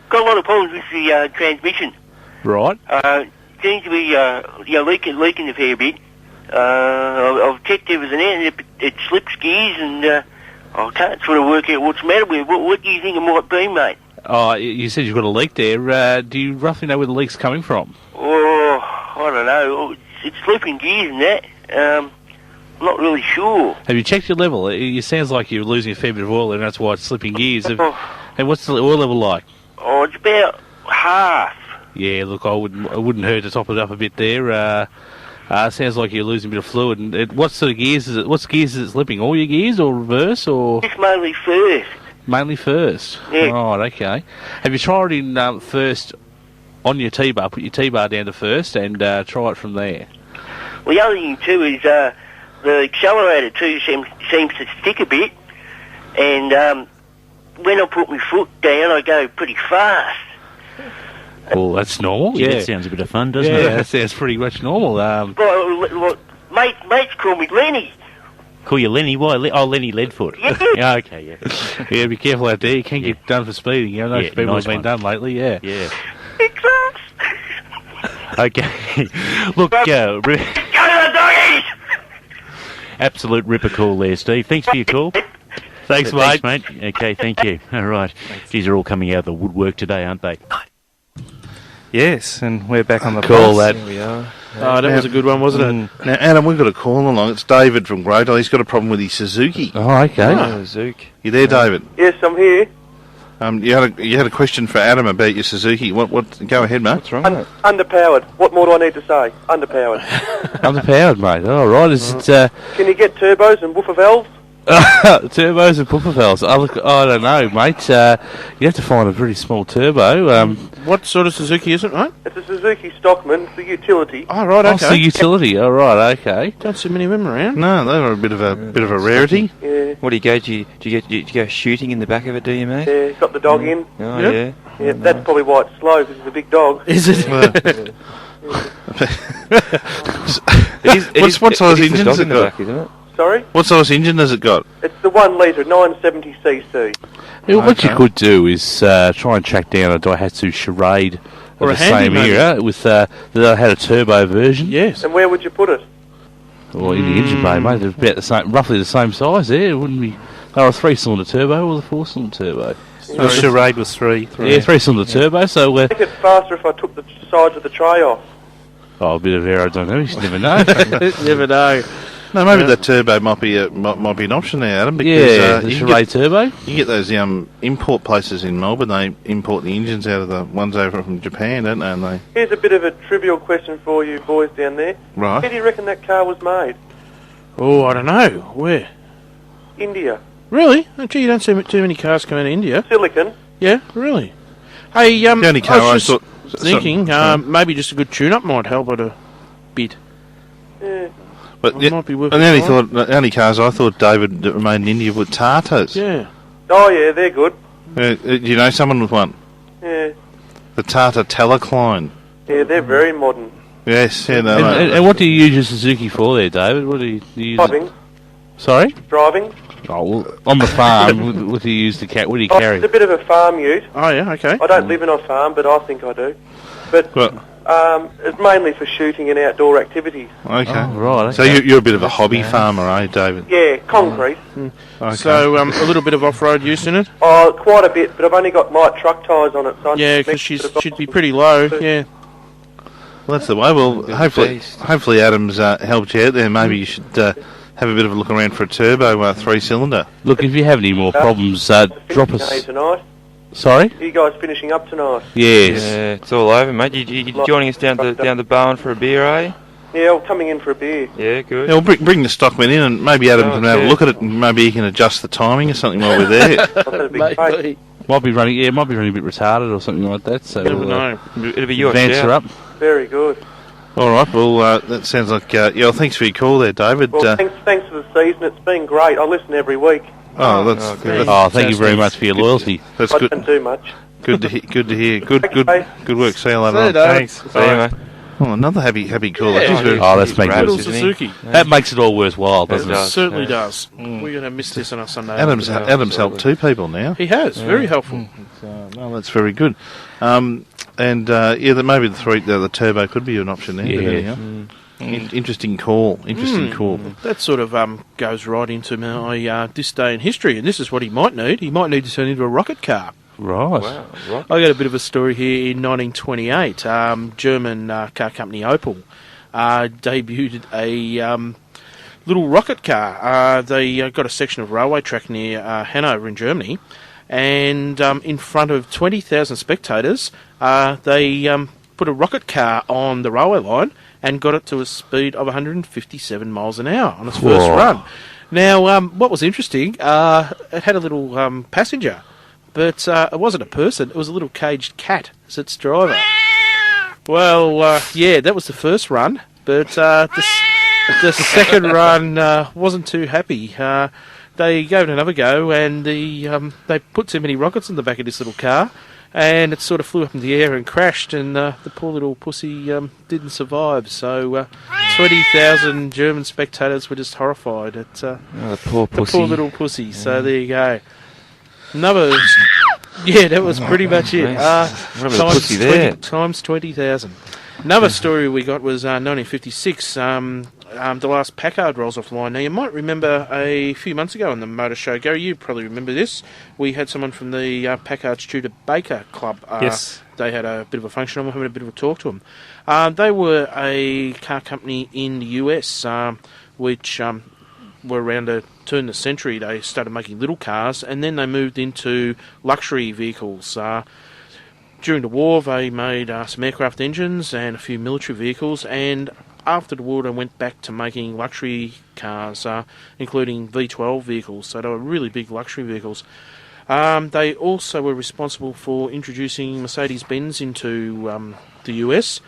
got a lot of problems with the transmission. Right. Seems to be leaking a fair bit. I've checked everything out, and it slips gears, and I can't sort of work out what's the matter with it. What do you think it might be, mate? Oh, you said you've got a leak there. Do you roughly know where the leak's coming from? Oh, I don't know. It's slipping gears and that. I'm not really sure. Have you checked your level? It sounds like you're losing a fair bit of oil, and that's why it's slipping gears. And what's the oil level like? Oh, it's about half. Yeah, look, I wouldn't hurt to top it up a bit there. Sounds like you're losing a bit of fluid. And what sort of gears is it? What gears is it slipping? All your gears or reverse or? It's mainly first. Mainly first. Yeah. Right. Okay. Have you tried in first on your T-bar? Put your T-bar down to first and try it from there. Well, the other thing too is the accelerator too seems to stick a bit, and when I put my foot down, I go pretty fast. Well, that's normal. Yeah, that sounds a bit of fun, doesn't it? Yeah, that sounds pretty much normal. Well, mates call me Lenny. Call you Lenny? Why? Lenny Leadfoot. Yeah, okay, yeah. Yeah, be careful out there. You can get done for speeding. You know, people have been done lately, yeah. Yeah. Exact. Okay. Look, Go to the doggies! Absolute ripper call there, Steve. Thanks for your call. Thanks, mate. Thanks, mate. Okay, thank you. All right. These are all coming out of the woodwork today, aren't they? Yes, and we're back on the Call pulse. that. Here we are. Oh, that was a good one, wasn't it? Now, Adam, we've got a call along. It's David from Greytile. He's got a problem with his Suzuki. Oh, okay. Zook. You there, David? Yes, I'm here. You had a question for Adam about your Suzuki. What? Go ahead, mate. What's wrong with it? Underpowered. What more do I need to say? Underpowered. Underpowered, mate. All right. Is it Can you get turbos and woofer valves? turbos and puffer valves? I don't know, mate. You have to find a pretty small turbo. What sort of Suzuki is it, mate? It's a Suzuki Stockman. It's the utility. Oh, right, okay. It's the utility. All right, okay. Don't see many of them around. No, they were a bit of a rarity. Yeah. What do you go? Do you go shooting in the back of it? Do you, mate? Yeah, got the dog in. Oh, Yep. yeah. Yeah, that's probably why it's slow, because it's a big dog. Is it? What size it is the engine dog has it in the got? back, isn't it? Sorry? What size engine has it got? It's the 1 litre, 970cc. Yeah, what you could do is try and track down a Daihatsu Charade Or of a the Handy, same maybe. era with that had a turbo version. Yes. And where would you put it? Well, in the engine bay, mate, they're about the same, roughly the same size. There, it wouldn't be. They were a 3-cylinder turbo or the 4-cylinder turbo. The Charade was three. Yeah, 3-cylinder turbo. So I think it's faster if I took the sides of the tray off. a bit of aerodynamics. You never know. Never know. No, maybe that turbo might be an option there, Adam. Because, Yeah, the you can Charade turbo. You can get those import places in Melbourne. They import the engines out of the ones over from Japan, don't they? And they Here's a bit of a trivial question for you boys down there. Right. Where do you reckon that car was made? Oh, I don't know. Where? India. Really? Oh, gee, you don't see too many cars come out of India. Silicon. Yeah, really. Hey, the only car I was I just thinking, maybe just a good tune-up might help it a bit. Yeah. But It might be worth the a only try. the only cars I thought David that remained in India were Tatas. Yeah. Oh, yeah, they're good. Do you know someone with one? Yeah. The Tata Telecline. Yeah, they're very modern. Yes, yeah, no, And what do you use your Suzuki for there, David? What do you use? Driving. Sorry? Driving. Oh, well, on the farm, what do you use to carry? What do you Oh, carry? it's a bit of a farm ute. Oh, yeah, okay. I don't live in a farm, but I think I do. But Well, it's mainly for shooting and outdoor activities. okay. Oh, right. So Okay. you're a bit of a hobby farmer, eh, David? Yeah, concrete. Okay. So, a little bit of off-road use in it? Oh, quite a bit, but I've only got light truck tyres on it. So I Yeah, need because to she'd be pretty low, yeah. Well, that's the way. Well, hopefully Adam's helped you out there. Maybe you should have a bit of a look around for a turbo 3-cylinder. Look, if you have any more problems, drop us. tonight. Sorry? Are you guys finishing up tonight? Yes. Yeah, it's all over, mate. You joining us down the Bowen for a beer, eh? Yeah, I'm coming in for a beer. Yeah, good. Yeah, well, bring the stockman in, and maybe Adam can have a look at it, and maybe he can adjust the timing or something while we're there. That'd be great. Might be running a bit retarded or something like that. So Never know. It'll be your advance her up. Very good. All right. Well, that sounds like well, thanks for your call there, David. Well, thanks for the season. It's been great. I listen every week. Thank you very much for your loyalty. That's I good. don't do much. Good to hear. Good work. See you later. See you, on. David. Thanks. See you, mate. Oh, another happy call. Yeah. That's Little magnificent. Suzuki. That makes it all worthwhile, doesn't It it? certainly does. We're going to miss this on our Sunday. Adam's helped two people now. He has. Very helpful. Well, that's very good. Maybe the turbo could be an option there. Yeah. Interesting call. Call. That sort of goes right into my this day in history, and this is what he might need. He might need to turn into a rocket car. Right. Wow. I got a bit of a story here in 1928. German car company Opel debuted a little rocket car. They got a section of railway track near Hanover in Germany, and in front of 20,000 spectators, they put a rocket car on the railway line and got it to a speed of 157 miles an hour on its first run. Now, what was interesting, it had a little passenger. But it wasn't a person, it was a little caged cat as its driver. Well, that was the first run, but the second run wasn't too happy. They gave it another go, and they put too many rockets in the back of this little car, and it sort of flew up in the air and crashed, and the poor little pussy didn't survive. So 20,000 German spectators were just horrified at The poor pussy. the poor little pussy. So there you go. That was pretty much it. What about the pussy there? Times 20,000. Another story we got was 1956. the last Packard rolls off the line. Now, you might remember a few months ago on the Motor Show, Gary, you probably remember this. We had someone from the Packard Studebaker Club. Yes. They had a bit of a function on them, having a bit of a talk to them. They were a car company in the US, which were around to turn the century. They started making little cars, and then they moved into luxury vehicles. During the war, they made some aircraft engines and a few military vehicles, and after the war, they went back to making luxury cars, including V12 vehicles. So they were really big luxury vehicles. They also were responsible for introducing Mercedes-Benz into the US.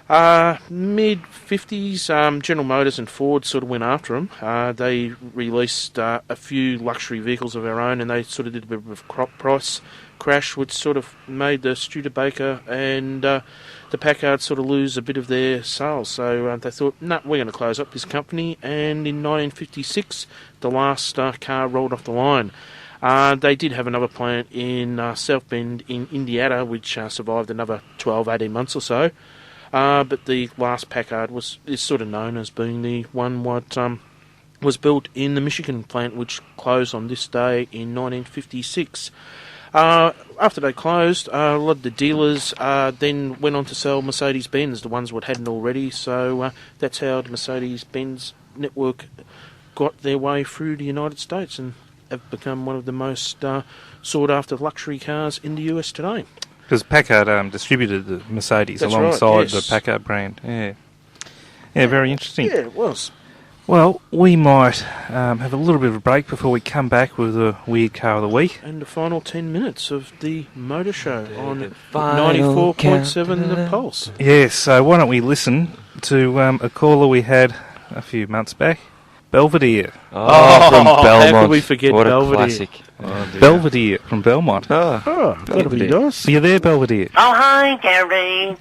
Mid-50s, General Motors and Ford sort of went after them. They released a few luxury vehicles of their own, and they sort of did a bit of a crop price crash, which sort of made the Studebaker and the Packard sort of lose a bit of their sales. So they thought, we're going to close up this company, and in 1956, the last car rolled off the line. They did have another plant in South Bend in Indiana, which survived another 12, 18 months or so. But the last Packard is sort of known as being the one what was built in the Michigan plant, which closed on this day in 1956. After they closed, a lot of the dealers then went on to sell Mercedes-Benz, the ones what hadn't already. So that's how the Mercedes-Benz network got their way through the United States and have become one of the most sought-after luxury cars in the US today. Because Packard distributed the Mercedes alongside the Packard brand. Yeah, very interesting. Yeah, it was. Well, we might have a little bit of a break before we come back with a weird car of the week. And the final 10 minutes of the Motor Show on 94.7 The Pulse. Yes, so why don't we listen to a caller we had a few months back, Belvedere. From Belmont. How could we forget what Belvedere? A classic. Belvedere from Belmont. That'll be nice. Are you there, Belvedere? Oh, hi, Gary.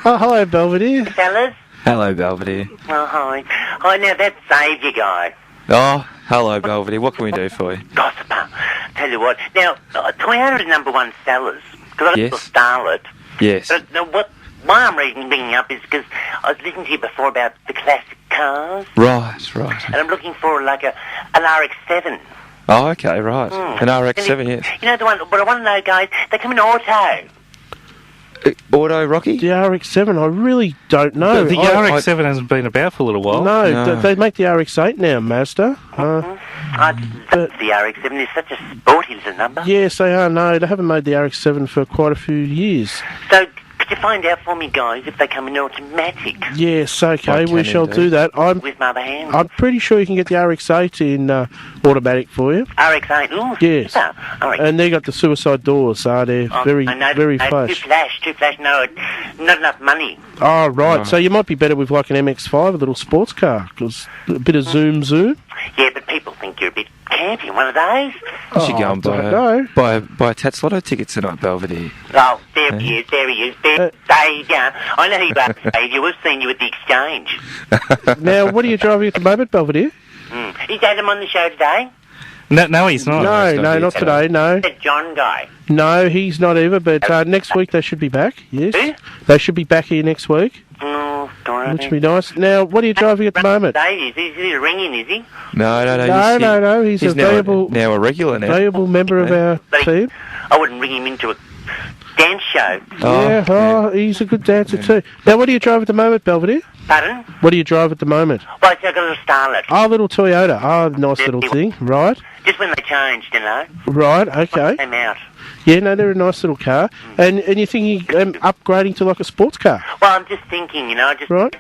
Oh, hello, Belvedere. Fellas. Hello, Belvedere. Oh, hi. Hi, now that's Xavier guy. Oh, hello, Belvedere. What can we do for you? Gossiper. Tell you what. Now, Toyota is number one sellers. Because I got Yes. a Starlet. Yes. But why I'm bringing up is because I was listening to you before about the classic cars. Right. And I'm looking for like an RX-7. Oh, okay, right. An RX-7, yes. You know the one, but I want to know, guys, they come in auto. Auto, Rocky? The RX-7, I really don't know. The RX-7 hasn't been about for a little while. No. They make the RX-8 now, Mazda. The RX-7 is such a sporty little number. Yes, they are. No, they haven't made the RX-7 for quite a few years. So, could you find out for me, guys, if they come in automatic? Yes, okay, we shall do that. With my other hand? I'm pretty sure you can get the RX-8 in automatic for you. RX-8, ooh. Yes. All right. And they got the suicide doors, so they're very flash. Too flash, no, not enough money. Oh, right, so you might be better with like an MX-5, a little sports car, because a bit of zoom. Yeah, but people think you're a bit campy, one of those. You should go and buy a Tats Lotto ticket tonight, Belvedere. Oh, there he is. There you go. I know who you are, Dave. We've seen you at the exchange. Now, what are you driving at the moment, Belvedere? Is Adam on the show today? No, he's not. No, not today, no. The John guy. No, he's not either, but next week they should be back, yes. Who? They should be back here next week, Oh, darn which would be nice. Now, what are you driving at the moment? Dave, is he ringing, is he? No. No, he's a valuable valuable member of our team. I wouldn't ring him into a dance show. He's a good dancer too. Now, what do you drive at the moment, Belvedere? Pardon? What do you drive at the moment? Well, I've got a little Starlet. Oh, little Toyota. Oh, nice little thing. Right. Just when they changed, you know. Right, okay. Came out. Yeah, no, they're a nice little car. And you're thinking upgrading to like a sports car? Well, I'm just thinking, you know, Right.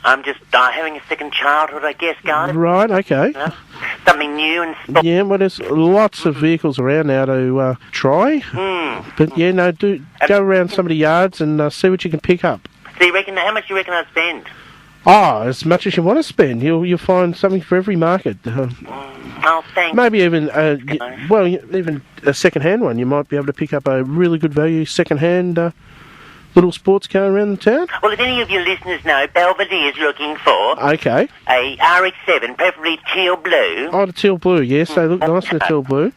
I'm just having a second childhood, I guess, guys. Right, okay. You know? Something new and sport. Yeah, well, there's lots of vehicles around now to try. But yeah, no, go around some of the yards and see what you can pick up. So you reckon, how much do you reckon I'd spend? Oh, as much as you want to spend. You'll find something for every market. Oh, thanks. Maybe even, even a second-hand one. You might be able to pick up a really good value second-hand little sports car around the town. Well, if any of your listeners know, Belvedere is looking for Okay. a RX-7, preferably teal blue. Oh, the teal blue, yes. They look nice in the teal blue.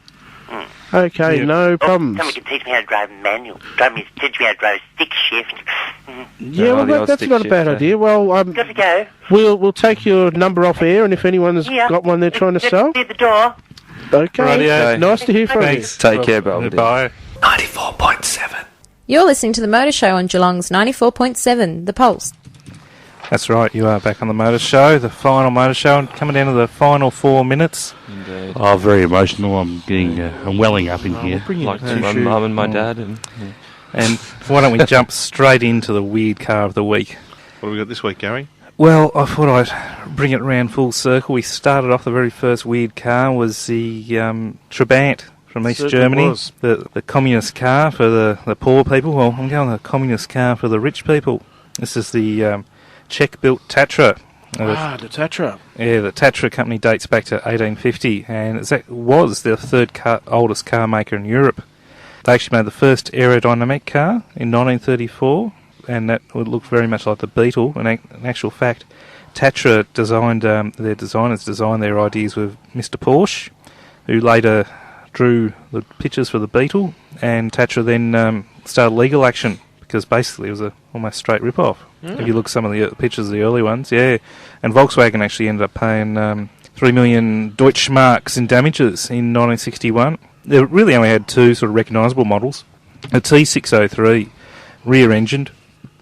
Okay, no problems. Someone can teach me how to drive manual. Teach me how to drive stick shift. Yeah, well, that's not a bad idea. Well, Got to go. we'll take your number off air, and if anyone's got one they're trying to sell. At the door. Okay, Rightio. nice to hear from Thanks. Take care, Bob. Bye. 94.7. You're listening to the Motor Show on Geelong's 94.7, The Pulse. That's right, you are back on the Motor Show, the final Motor Show, and coming down to the final 4 minutes. Indeed. Oh, very emotional. I'm getting, I'm welling up in here. Like my mum and my dad. And why don't we jump straight into the weird car of the week? What have we got this week, Gary? Well, I thought I'd bring it around full circle. We started off, the very first weird car was the Trabant from East Germany. Was. The communist car for the poor people. Well, I'm going the communist car for the rich people. This is the Czech-built Tatra. The Tatra. Yeah, the Tatra company dates back to 1850, and it was the third oldest car maker in Europe. They actually made the first aerodynamic car in 1934, and that would look very much like the Beetle. And in actual fact, Tatra their designers designed their ideas with Mr. Porsche, who later drew the pictures for the Beetle, and Tatra then started legal action, because basically it was a almost straight rip-off. If you look at some of the pictures of the early ones, yeah. And Volkswagen actually ended up paying 3 million Deutschmarks in damages in 1961. They really only had two sort of recognisable models. A T603, rear-engined,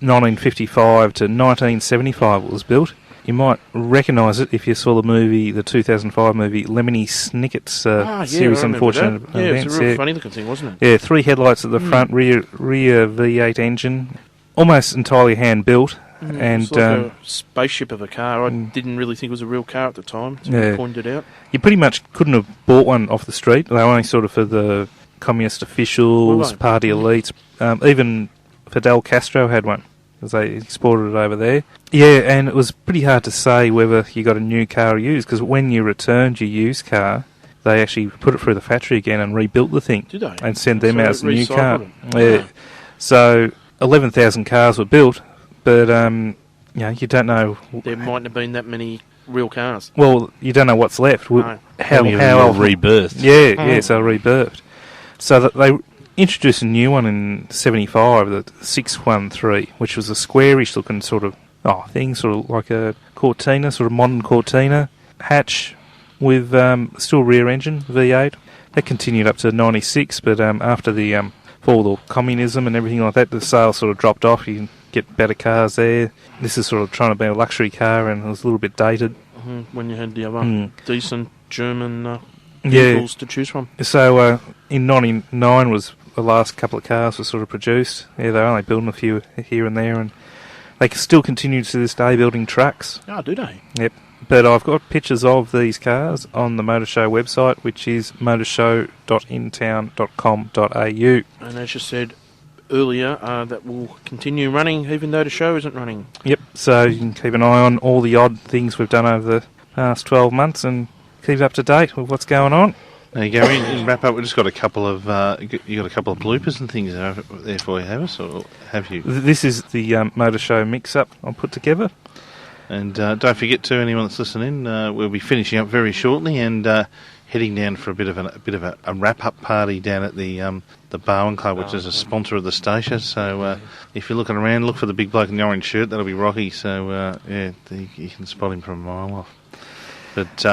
1955 to 1975 it was built. You might recognise it if you saw the 2005 movie Lemony Snicket's Series Unfortunate Events. Yeah, it was a real funny-looking thing, wasn't it? Yeah, 3 headlights at the front, rear V8 engine, almost entirely hand-built. And it's like a spaceship of a car. I didn't really think it was a real car at the time. It's pointed out. You pretty much couldn't have bought one off the street. They were only sort of for the communist officials, party elites. Even Fidel Castro had one, because they exported it over there. Yeah, and it was pretty hard to say whether you got a new car or used, because when you returned your used car, they actually put it through the factory again and rebuilt the thing. Did they? And sent them out as a new car. Yeah. So 11,000 cars were built, but you don't know. There mightn't have been that many real cars. Well, you don't know what's left. No. How rebirthed? Yeah, so rebirthed. So that they introduced a new one in 75, the 613, which was a squarish looking sort of thing, sort of like a Cortina, sort of modern Cortina hatch with still rear engine V8. That continued up to 96, but after the fall of communism and everything like that, the sales sort of dropped off. You can get better cars there. This is sort of trying to be a luxury car, and it was a little bit dated. When you had the other decent German vehicles to choose from. So in 99 was the last couple of cars were sort of produced. Yeah, they're only building a few here and there, and they still continue to this day building trucks. Oh, do they? Yep. But I've got pictures of these cars on the Motorshow website, which is motorshow.intown.com.au. And as you said earlier, that will continue running even though the show isn't running. Yep, so you can keep an eye on all the odd things we've done over the past 12 months and keep up to date with what's going on. Now, Gary, in wrap up, we've just got a couple of you got a couple of bloopers and things there for you, have us, or have you? This is the Motor Show mix-up I put together. And don't forget to anyone that's listening, we'll be finishing up very shortly and heading down for a bit of a wrap-up party down at the Barwon Club, which is a sponsor of the station. So if you're looking around, look for the big bloke in the orange shirt. That'll be Rocky. So you can spot him from a mile off. But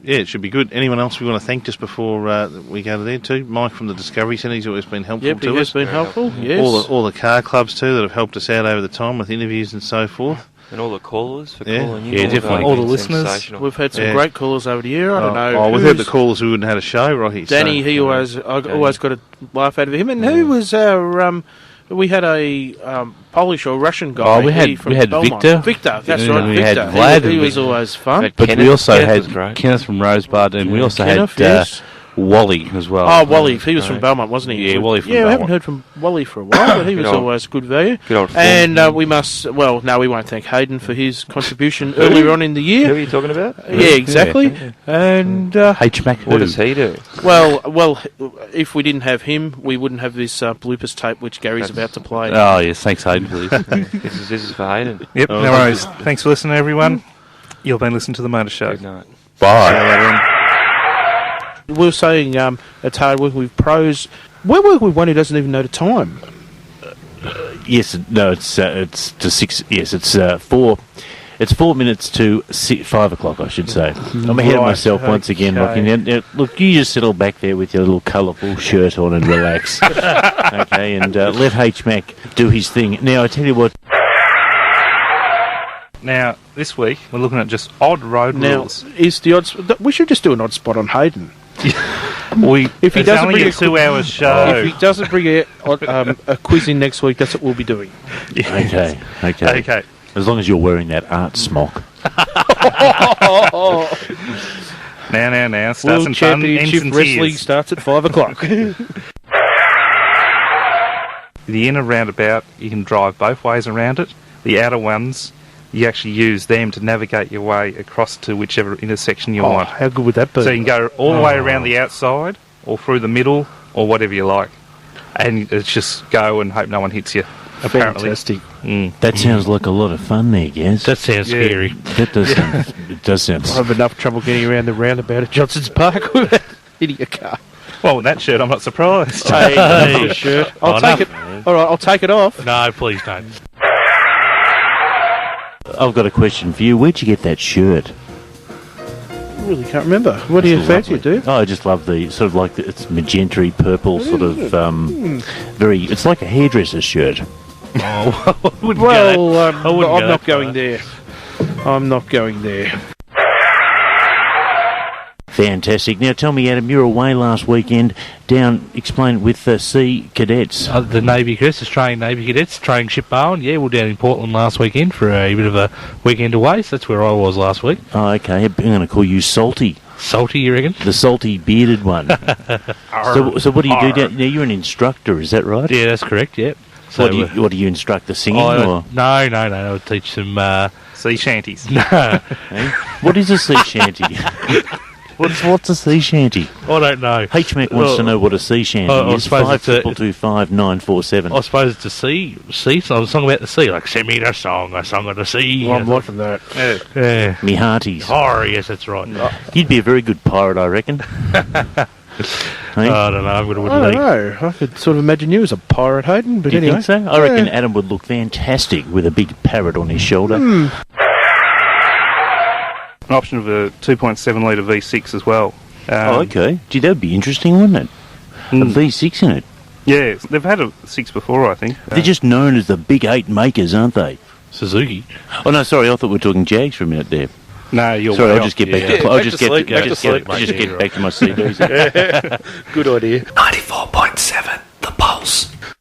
it should be good. Anyone else we want to thank just before we go to there too? Mike from the Discovery Centre, he's always been helpful to us. Yep, he has been helpful. Yes. All the car clubs too that have helped us out over the time with interviews and so forth. And all the callers for calling you. Yeah, definitely. All the listeners. We've had some great callers over the year. I don't know. Oh, we've had the callers who wouldn't have had a show, Rocky. Danny, I always got a laugh out of him. And who was our... we had a Polish or Russian guy. Oh, we had Victor. Victor, that's right. We Victor. had Vlad. He was always fun. But we also had Kenneth from Rosebud, and we also had Wally as well. Oh, Wally. He was from Belmont, wasn't he? Yeah, Wally from Belmont. I haven't heard from Wally for a while, but he was always good value. Good old and we must... Well, no, we won't thank Hayden for his contribution earlier on in the year. Who are you talking about? Yeah, exactly. Yeah. And... H-Mac, what does he do? Well, if we didn't have him, we wouldn't have this bloopers tape which Gary's about to play. Oh, yes. Thanks, Hayden, for this. This is for Hayden. Yep, no worries. Thanks for listening, everyone. You've been listening to The Motor Show. Good night. Bye. We were saying it's hard working with pros. We're working with one who doesn't even know the time. Yes, no, it's to 6. Yes, it's 4. It's 4 minutes to 5 o'clock, I should say. I'm ahead of myself once again. Look, you just settle back there with your little colourful shirt on and relax. Okay, and let H-Mac do his thing. Now, I tell you what. Now, this week, we're looking at just odd road rules. Is the odds... We should just do an odd spot on Hayden. If he doesn't bring a 2 hour show. If he doesn't bring a quiz in next week, that's what we'll be doing. Okay. As long as you're wearing that art smock. Now. Starts World in Championship fun, Wrestling starts at 5 o'clock. The inner roundabout, you can drive both ways around it. The outer ones, you actually use them to navigate your way across to whichever intersection you want. How good would that be? So you can go all the way around the outside, or through the middle, or whatever you like. And it's just go and hope no one hits you, apparently. Fantastic. That sounds like a lot of fun there, Gaz. That sounds scary. That does sound, it does sound... I have enough trouble getting around the roundabout at Johnson's Park without hitting a car. Well, with that shirt, I'm not surprised. Hey, shirt. I'll take it. All right, I'll take it off. No, please don't. I've got a question for you. Where'd you get that shirt? I really can't remember. What do you fancy it, dude? Oh, I just love the sort of like it's magenta purple sort of very. It's like a hairdresser's shirt. Oh, I'm not going there. I'm not going there. Fantastic. Now tell me, Adam, you were away last weekend down, explain, with Sea Cadets. The Navy Cadets, Australian Navy Cadets, training ship Bowen. Yeah, we were down in Portland last weekend for a bit of a weekend away, so that's where I was last week. Oh, okay. I'm going to call you Salty. Salty, you reckon? The salty bearded one. So what do you do down now? You're an instructor, is that right? Yeah, that's correct, yeah. So what do you instruct, the singing? No. I would teach some... sea shanties. No. Hey? What is a sea shanty? What's a sea shanty? I don't know. H-Mac wants to know what a sea shanty is. 5225947. I suppose it's a sea song, a song about the sea, like "Send me the song, a song of the sea." Well, I'm liking that. Yeah. Me hearties. Oh, yes, that's right. You'd be a very good pirate, I reckon. Hey? I don't know. I don't know. I could sort of imagine you as a pirate, Hayden. But do you anyway, think so? I reckon Adam would look fantastic with a big parrot on his shoulder. An option of a 2.7 litre V6 as well. Okay. Gee, that would be interesting, wouldn't it? A V6 in it. Yeah, they've had a 6 before, I think. They're just known as the Big 8 makers, aren't they? Suzuki. Oh no, sorry, I thought we were talking Jags for a minute there. No, you're sorry. well. I'll just get back. I'll just get back to my CDs. Good idea.